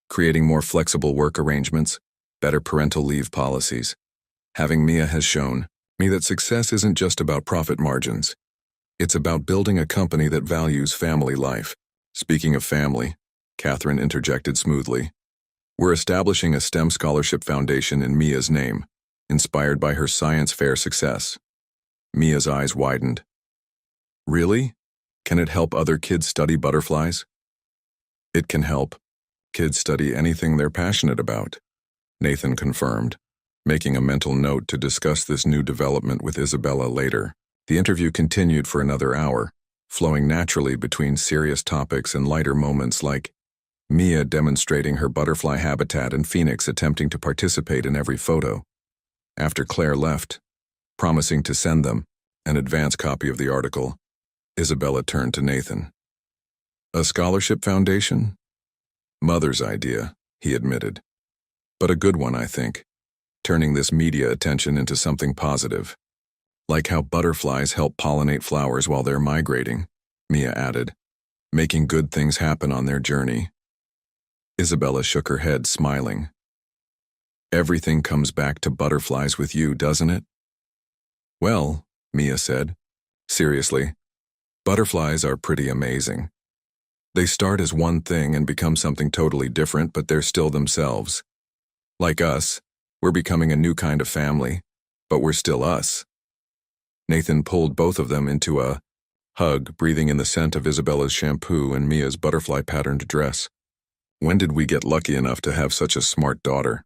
"Creating more flexible work arrangements, better parental leave policies. Having Mia has shown me that success isn't just about profit margins. It's about building a company that values family life." "Speaking of family," Catherine interjected smoothly, "we're establishing a STEM scholarship foundation in Mia's name, inspired by her science fair success." Mia's eyes widened. "Really? Can it help other kids study butterflies?" "It can help kids study anything they're passionate about," Nathan confirmed, making a mental note to discuss this new development with Isabella later. The interview continued for another hour, flowing naturally between serious topics and lighter moments like Mia demonstrating her butterfly habitat and Phoenix attempting to participate in every photo. After Claire left, promising to send them an advance copy of the article, Isabella turned to Nathan. "A scholarship foundation? Mother's idea," he admitted. "But a good one, I think. Turning this media attention into something positive. Like how butterflies help pollinate flowers while they're migrating," Mia added. "Making good things happen on their journey." Isabella shook her head, smiling. "Everything comes back to butterflies with you, doesn't it?" "Well," Mia said, seriously, "butterflies are pretty amazing. They start as one thing and become something totally different, but they're still themselves. Like us, we're becoming a new kind of family, but we're still us." Nathan pulled both of them into a hug, breathing in the scent of Isabella's shampoo and Mia's butterfly-patterned dress. "When did we get lucky enough to have such a smart daughter?"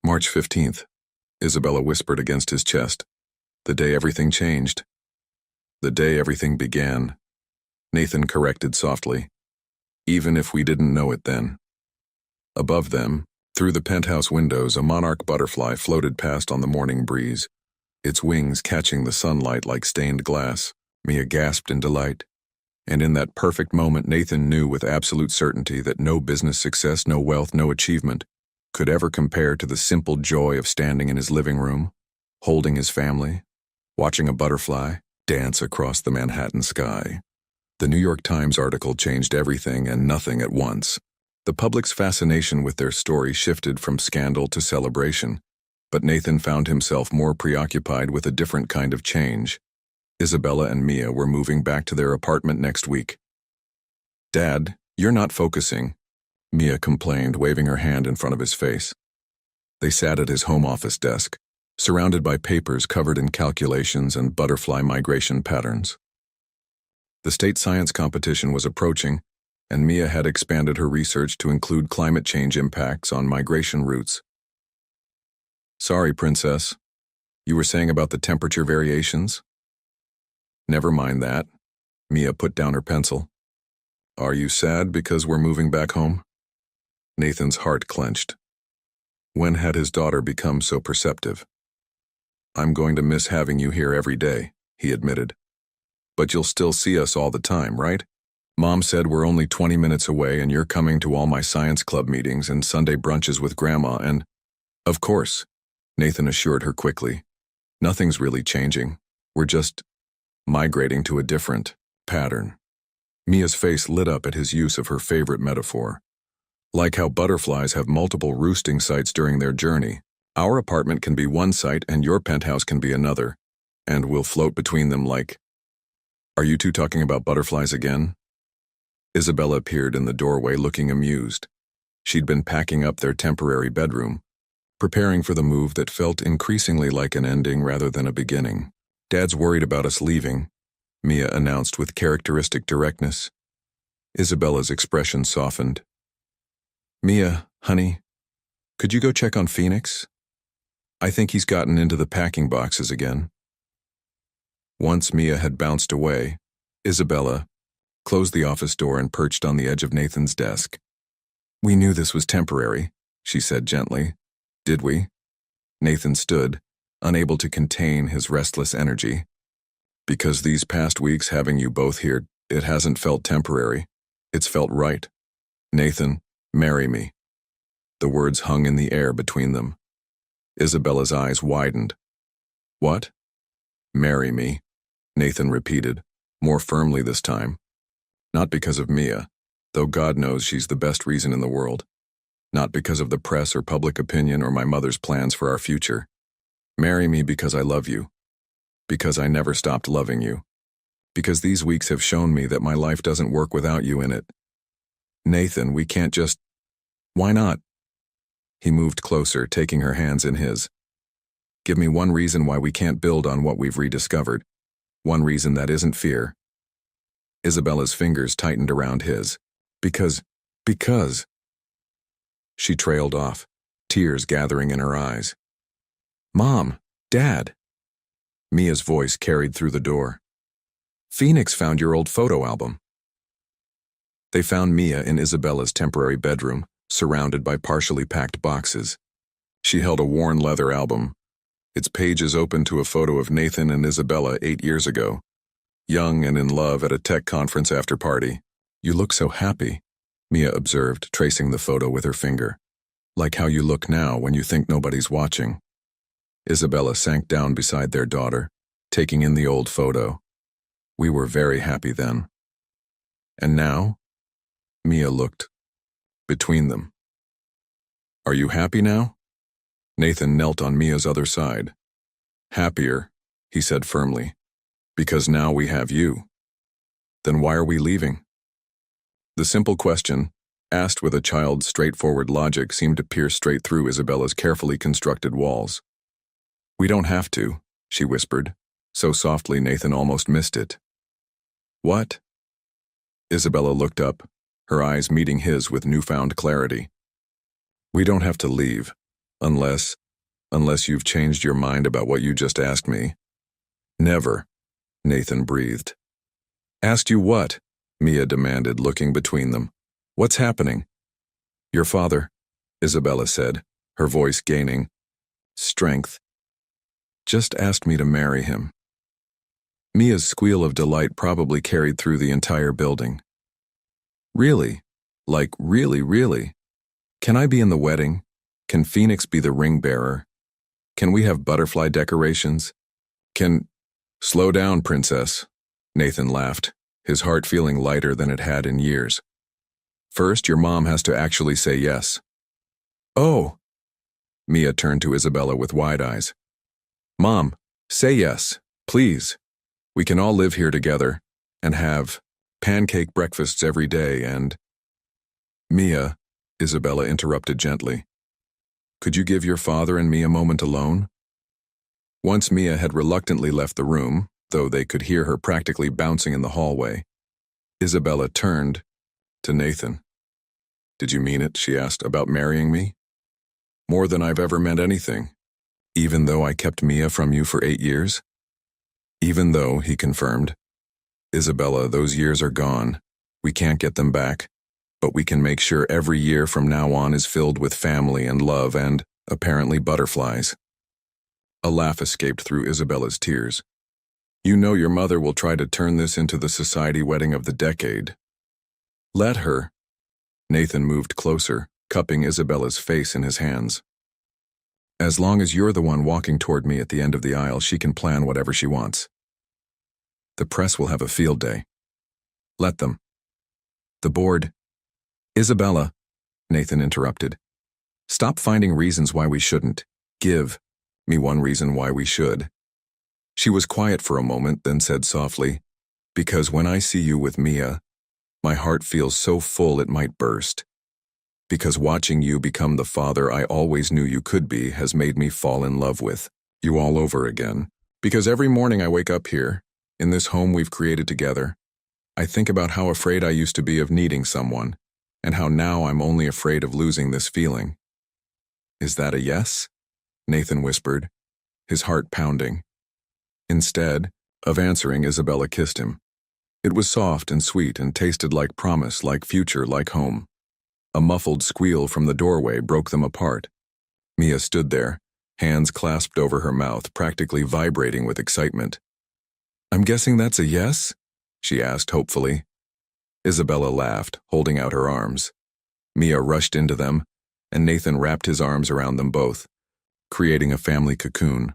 "March 15th, Isabella whispered against his chest. "The day everything changed." The day everything began, Nathan corrected softly, even if we didn't know it then. Above them, through the penthouse windows, a monarch butterfly floated past on the morning breeze, its wings catching the sunlight like stained glass. Mia gasped in delight. And in that perfect moment, Nathan knew with absolute certainty that no business success, no wealth, no achievement could ever compare to the simple joy of standing in his living room, holding his family, watching a butterfly dance across the Manhattan sky. The New York Times article changed everything and nothing at once. The public's fascination with their story shifted from scandal to celebration, but Nathan found himself more preoccupied with a different kind of change. Isabella and Mia were moving back to their apartment next week. "Dad, you're not focusing," Mia complained, waving her hand in front of his face. They sat at his home office desk, surrounded by papers covered in calculations and butterfly migration patterns. The state science competition was approaching, and Mia had expanded her research to include climate change impacts on migration routes. "Sorry, Princess. You were saying about the temperature variations?" "Never mind that." Mia put down her pencil. "Are you sad because we're moving back home?" Nathan's heart clenched. When had his daughter become so perceptive? "I'm going to miss having you here every day," he admitted. "But you'll still see us all the time, right? Mom said we're only 20 minutes away and you're coming to all my science club meetings and Sunday brunches with Grandma and—" "Of course," Nathan assured her quickly. "Nothing's really changing. We're just migrating to a different pattern." Mia's face lit up at his use of her favorite metaphor. "Like how butterflies have multiple roosting sites during their journey. Our apartment can be one site and your penthouse can be another, and we'll float between them like—" "Are you two talking about butterflies again?" Isabella appeared in the doorway looking amused. She'd been packing up their temporary bedroom, preparing for the move that felt increasingly like an ending rather than a beginning. "Dad's worried about us leaving," Mia announced with characteristic directness. Isabella's expression softened. "Mia, honey, could you go check on Phoenix? I think he's gotten into the packing boxes again." Once Mia had bounced away, Isabella closed the office door and perched on the edge of Nathan's desk. "We knew this was temporary," she said gently. "Did we?" Nathan stood, unable to contain his restless energy. "Because these past weeks having you both here, it hasn't felt temporary. It's felt right. Nathan, marry me." The words hung in the air between them. Isabella's eyes widened. "What?" "Marry me," Nathan repeated, more firmly this time. "Not because of Mia, though God knows she's the best reason in the world. Not because of the press or public opinion or my mother's plans for our future. Marry me because I love you. Because I never stopped loving you. Because these weeks have shown me that my life doesn't work without you in it. Nathan, we can't just—" "Why not?" He moved closer, taking her hands in his. "Give me one reason why we can't build on what we've rediscovered. One reason that isn't fear." Isabella's fingers tightened around his. Because... She trailed off, tears gathering in her eyes. "Mom, Dad." Mia's voice carried through the door. "Phoenix found your old photo album." They found Mia in Isabella's temporary bedroom, surrounded by partially packed boxes. She held a worn leather album, its pages open to a photo of Nathan and Isabella 8 years ago, young and in love at a tech conference after party. "You look so happy," Mia observed, tracing the photo with her finger. "Like how you look now when you think nobody's watching." Isabella sank down beside their daughter, taking in the old photo. "We were very happy then." "And now?" Mia looked between them. "Are you happy now?" Nathan knelt on Mia's other side. "Happier," he said firmly, "because now we have you." "Then why are we leaving?" The simple question, asked with a child's straightforward logic, seemed to pierce straight through Isabella's carefully constructed walls. "We don't have to," she whispered, so softly Nathan almost missed it. "What?" Isabella looked up, her eyes meeting his with newfound clarity. "We don't have to leave, unless you've changed your mind about what you just asked me." "Never." Nathan breathed. Asked you what? Mia demanded, looking between them. What's happening? Your father, Isabella said, her voice gaining strength. Just asked me to marry him. Mia's squeal of delight probably carried through the entire building. Really? Like really, really? Can I be in the wedding? Can Phoenix be the ring bearer? Can we have butterfly decorations? Slow down, princess, Nathan laughed, his heart feeling lighter than it had in years. First, your mom has to actually say yes. Oh! Mia turned to Isabella with wide eyes. Mom, say yes, please. We can all live here together and have pancake breakfasts every day and… Mia, Isabella interrupted gently. Could you give your father and me a moment alone? Once Mia had reluctantly left the room, though they could hear her practically bouncing in the hallway, Isabella turned to Nathan. Did you mean it, she asked, about marrying me? More than I've ever meant anything, even though I kept Mia from you for 8 years? Even though, he confirmed. Isabella, those years are gone. We can't get them back, but we can make sure every year from now on is filled with family and love and, apparently, butterflies. A laugh escaped through Isabella's tears. You know your mother will try to turn this into the society wedding of the decade. Let her. Nathan moved closer, cupping Isabella's face in his hands. As long as you're the one walking toward me at the end of the aisle, she can plan whatever she wants. The press will have a field day. Let them. The board. Isabella, Nathan interrupted. Stop finding reasons why we shouldn't. Give me one reason why we should. She was quiet for a moment, then said softly, because when I see you with Mia, my heart feels so full it might burst. Because watching you become the father I always knew you could be has made me fall in love with you all over again. Because every morning I wake up here, in this home we've created together, I think about how afraid I used to be of needing someone, and how now I'm only afraid of losing this feeling. Is that a yes? Nathan whispered, his heart pounding. Instead of answering, Isabella kissed him. It was soft and sweet and tasted like promise, like future, like home. A muffled squeal from the doorway broke them apart. Mia stood there, hands clasped over her mouth, practically vibrating with excitement. I'm guessing that's a yes? She asked hopefully. Isabella laughed, holding out her arms. Mia rushed into them, and Nathan wrapped his arms around them both, creating a family cocoon.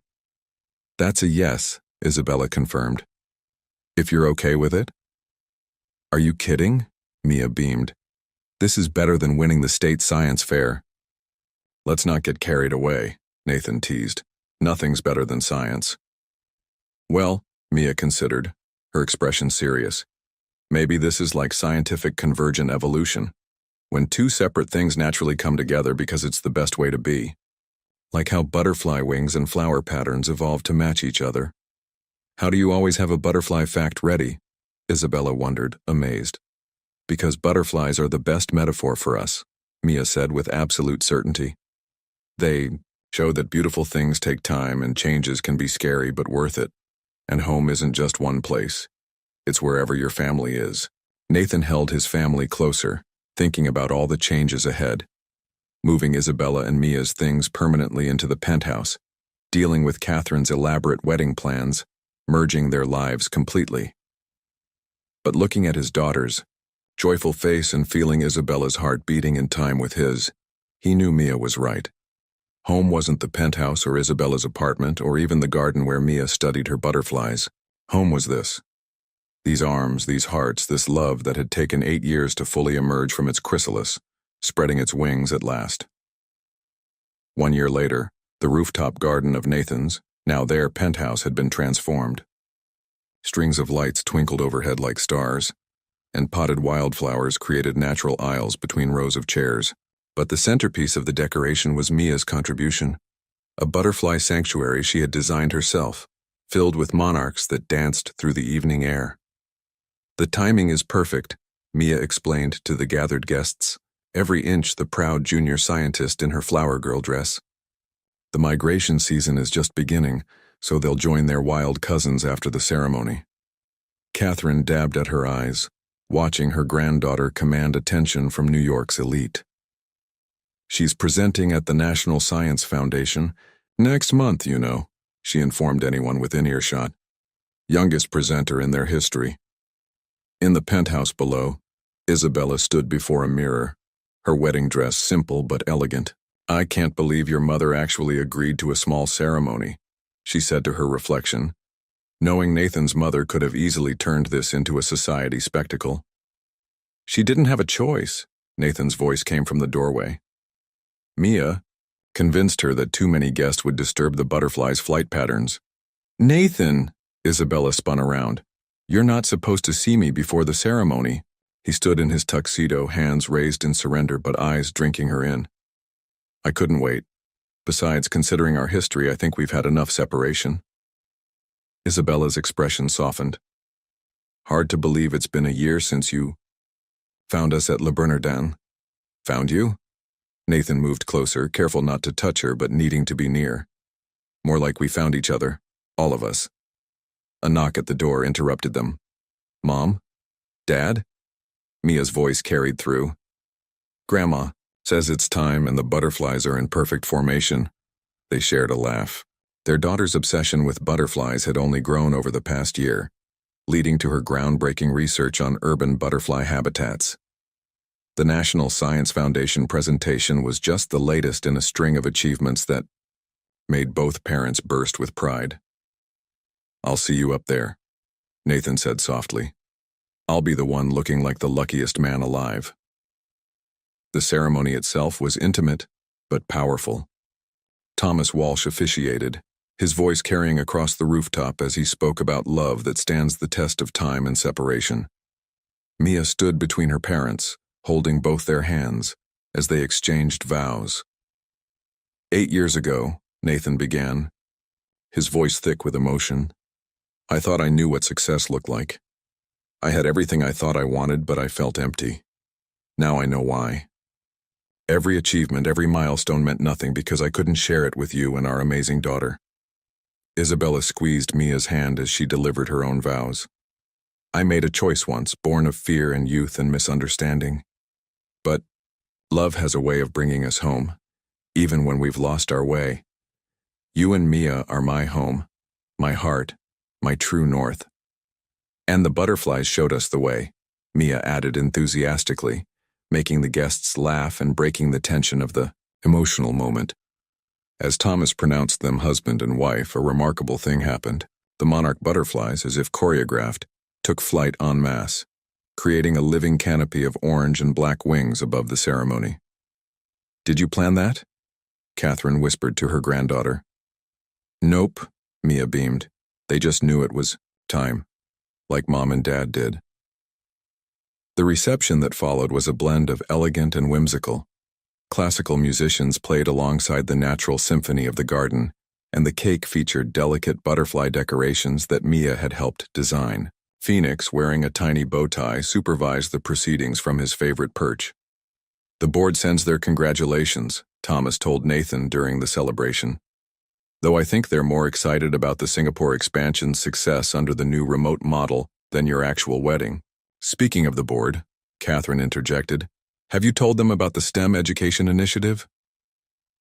That's a yes, Isabella confirmed. If you're okay with it? Are you kidding? Mia beamed. This is better than winning the state science fair. Let's not get carried away, Nathan teased. Nothing's better than science. Well, Mia considered, her expression serious. Maybe this is like scientific convergent evolution, when two separate things naturally come together because it's the best way to be. Like how butterfly wings and flower patterns evolve to match each other. How do you always have a butterfly fact ready? Isabella wondered, amazed. Because butterflies are the best metaphor for us, Mia said with absolute certainty. They show that beautiful things take time and changes can be scary but worth it. And home isn't just one place. It's wherever your family is. Nathan held his family closer, thinking about all the changes ahead. Moving Isabella and Mia's things permanently into the penthouse, dealing with Catherine's elaborate wedding plans, merging their lives completely. But looking at his daughter's joyful face and feeling Isabella's heart beating in time with his, he knew Mia was right. Home wasn't the penthouse or Isabella's apartment or even the garden where Mia studied her butterflies. Home was this. These arms, these hearts, this love that had taken 8 years to fully emerge from its chrysalis, spreading its wings at last. 1 year later, the rooftop garden of Nathan's, now their penthouse, had been transformed. Strings of lights twinkled overhead like stars, and potted wildflowers created natural aisles between rows of chairs. But the centerpiece of the decoration was Mia's contribution, a butterfly sanctuary she had designed herself, filled with monarchs that danced through the evening air. The timing is perfect, Mia explained to the gathered guests, every inch the proud junior scientist in her flower girl dress. The migration season is just beginning, so they'll join their wild cousins after the ceremony. Catherine dabbed at her eyes, watching her granddaughter command attention from New York's elite. She's presenting at the National Science Foundation next month, you know, she informed anyone within earshot. Youngest presenter in their history. In the penthouse below, Isabella stood before a mirror, her wedding dress simple but elegant. I can't believe your mother actually agreed to a small ceremony, she said to her reflection, knowing Nathan's mother could have easily turned this into a society spectacle. She didn't have a choice, Nathan's voice came from the doorway. Mia convinced her that too many guests would disturb the butterfly's flight patterns. Nathan, Isabella spun around. You're not supposed to see me before the ceremony. He stood in his tuxedo, hands raised in surrender but eyes drinking her in. I couldn't wait. Besides, considering our history, I think we've had enough separation. Isabella's expression softened. Hard to believe it's been a year since you found us at Le Bernardin. Found you? Nathan moved closer, careful not to touch her but needing to be near. More like we found each other, all of us. A knock at the door interrupted them. Mom? Dad? Mia's voice carried through. Grandma says it's time and the butterflies are in perfect formation. They shared a laugh. Their daughter's obsession with butterflies had only grown over the past year, leading to her groundbreaking research on urban butterfly habitats. The National Science Foundation presentation was just the latest in a string of achievements that made both parents burst with pride. I'll see you up there, Nathan said softly. I'll be the one looking like the luckiest man alive. The ceremony itself was intimate, but powerful. Thomas Walsh officiated, his voice carrying across the rooftop as he spoke about love that stands the test of time and separation. Mia stood between her parents, holding both their hands, as they exchanged vows. 8 years ago, Nathan began, his voice thick with emotion. I thought I knew what success looked like. I had everything I thought I wanted, but I felt empty. Now I know why. Every achievement, every milestone meant nothing because I couldn't share it with you and our amazing daughter. Isabella squeezed Mia's hand as she delivered her own vows. I made a choice once, born of fear and youth and misunderstanding. But love has a way of bringing us home, even when we've lost our way. You and Mia are my home, my heart, my true north. And the butterflies showed us the way, Mia added enthusiastically, making the guests laugh and breaking the tension of the emotional moment. As Thomas pronounced them husband and wife, a remarkable thing happened. The monarch butterflies, as if choreographed, took flight en masse, creating a living canopy of orange and black wings above the ceremony. Did you plan that? Catherine whispered to her granddaughter. Nope, Mia beamed. They just knew it was time, like Mom and Dad did. The reception that followed was a blend of elegant and whimsical. Classical musicians played alongside the natural symphony of the garden, and the cake featured delicate butterfly decorations that Mia had helped design. Phoenix, wearing a tiny bow tie, supervised the proceedings from his favorite perch. The board sends their congratulations, Thomas told Nathan during the celebration. Though I think they're more excited about the Singapore expansion's success under the new remote model than your actual wedding. Speaking of the board, Catherine interjected, have you told them about the STEM education initiative?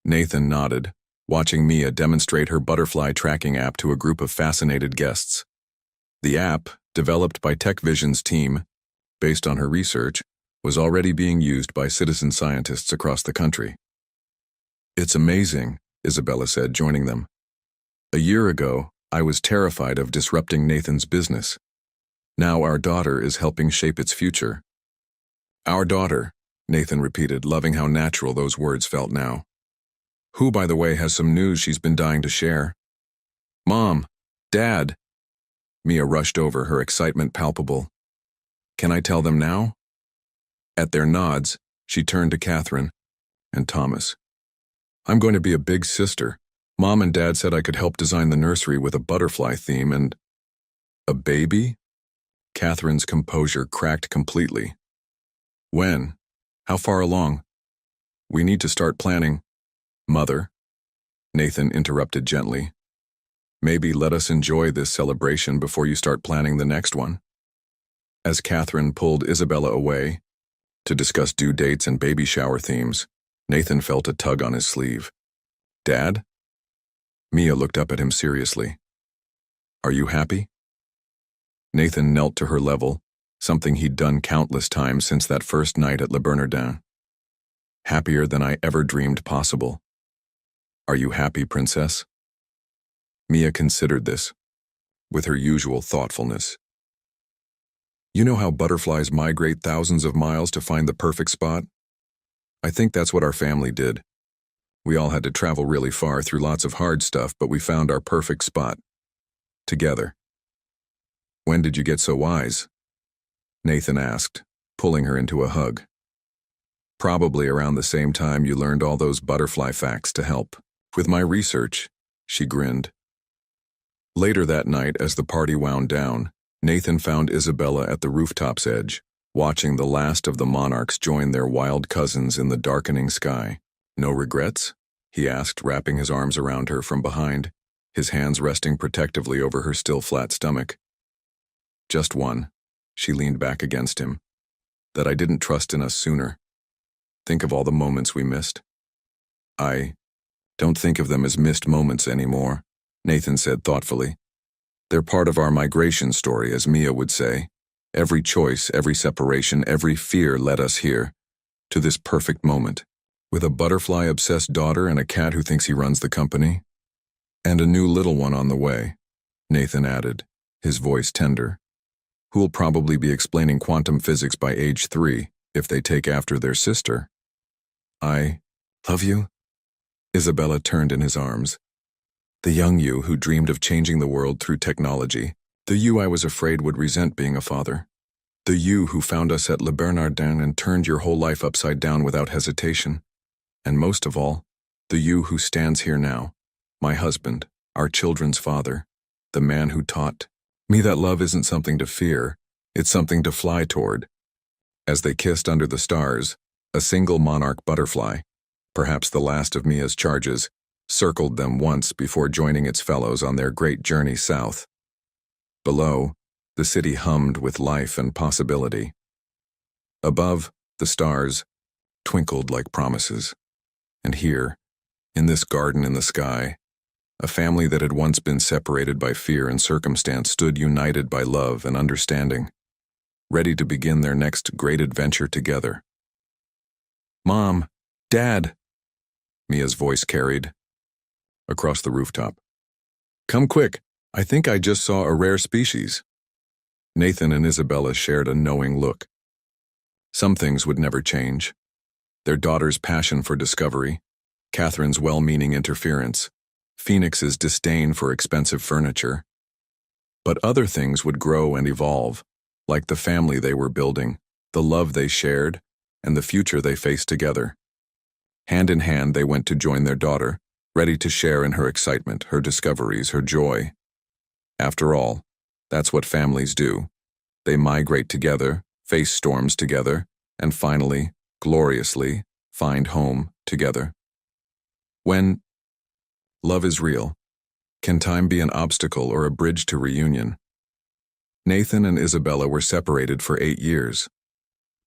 Nathan nodded, watching Mia demonstrate her butterfly tracking app to a group of fascinated guests. The app, developed by TechVision's team, based on her research, was already being used by citizen scientists across the country. It's amazing, Isabella said, joining them. A year ago, I was terrified of disrupting Nathan's business. Now our daughter is helping shape its future. Our daughter, Nathan repeated, loving how natural those words felt now. Who, by the way, has some news she's been dying to share. Mom, Dad. Mia rushed over, her excitement palpable. Can I tell them now? At their nods, she turned to Catherine and Thomas. I'm going to be a big sister. Mom and Dad said I could help design the nursery with a butterfly theme and... A baby? Catherine's composure cracked completely. When? How far along? We need to start planning. Mother, Nathan interrupted gently. Maybe let us enjoy this celebration before you start planning the next one. As Catherine pulled Isabella away to discuss due dates and baby shower themes, Nathan felt a tug on his sleeve. "Dad?" Mia looked up at him seriously. "Are you happy?" Nathan knelt to her level, something he'd done countless times since that first night at Le Bernardin. "Happier than I ever dreamed possible." "Are you happy, princess?" Mia considered this, with her usual thoughtfulness. "You know how butterflies migrate thousands of miles to find the perfect spot? I think that's what our family did. We all had to travel really far through lots of hard stuff, but we found our perfect spot. Together." "When did you get so wise?" Nathan asked, pulling her into a hug. "Probably around the same time you learned all those butterfly facts to help with my research," she grinned. Later that night, as the party wound down, Nathan found Isabella at the rooftop's edge, watching the last of the monarchs join their wild cousins in the darkening sky. "No regrets?" he asked, wrapping his arms around her from behind, his hands resting protectively over her still flat stomach. "Just one," she leaned back against him. "That I didn't trust in us sooner. Think of all the moments we missed." "I don't think of them as missed moments anymore," Nathan said thoughtfully. "They're part of our migration story, as Mia would say. Every choice, every separation, every fear led us here, to this perfect moment. With a butterfly-obsessed daughter and a cat who thinks he runs the company. And a new little one on the way," Nathan added, his voice tender. "Who'll probably be explaining quantum physics by age 3 if they take after their sister." "I love you?" Isabella turned in his arms. "The young you who dreamed of changing the world through technology. The you I was afraid would resent being a father. The you who found us at Le Bernardin and turned your whole life upside down without hesitation. And most of all, the you who stands here now, my husband, our children's father, the man who taught me that love isn't something to fear, it's something to fly toward." As they kissed under the stars, a single monarch butterfly, perhaps the last of Mia's charges, circled them once before joining its fellows on their great journey south. Below, the city hummed with life and possibility. Above, the stars twinkled like promises. And here, in this garden in the sky, a family that had once been separated by fear and circumstance stood united by love and understanding, ready to begin their next great adventure together. "Mom! Dad!" Mia's voice carried across the rooftop. "Come quick, I think I just saw a rare species." Nathan and Isabella shared a knowing look. Some things would never change. Their daughter's passion for discovery, Catherine's well-meaning interference, Phoenix's disdain for expensive furniture. But other things would grow and evolve, like the family they were building, the love they shared, and the future they faced together. Hand in hand, they went to join their daughter, ready to share in her excitement, her discoveries, her joy. After all, that's what families do. They migrate together, face storms together, and finally, gloriously, find home together. When love is real, can time be an obstacle or a bridge to reunion? Nathan and Isabella were separated for 8 years,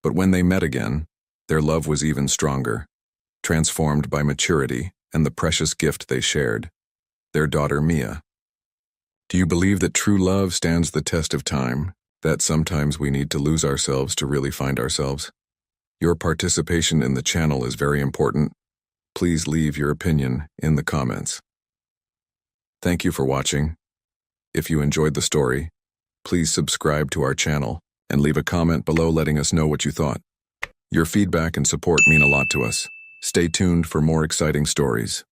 but when they met again, their love was even stronger, transformed by maturity and the precious gift they shared, their daughter Mia. Do you believe that true love stands the test of time, that sometimes we need to lose ourselves to really find ourselves? Your participation in the channel is very important. Please leave your opinion in the comments. Thank you for watching. If you enjoyed the story, please subscribe to our channel and leave a comment below letting us know what you thought. Your feedback and support mean a lot to us. Stay tuned for more exciting stories.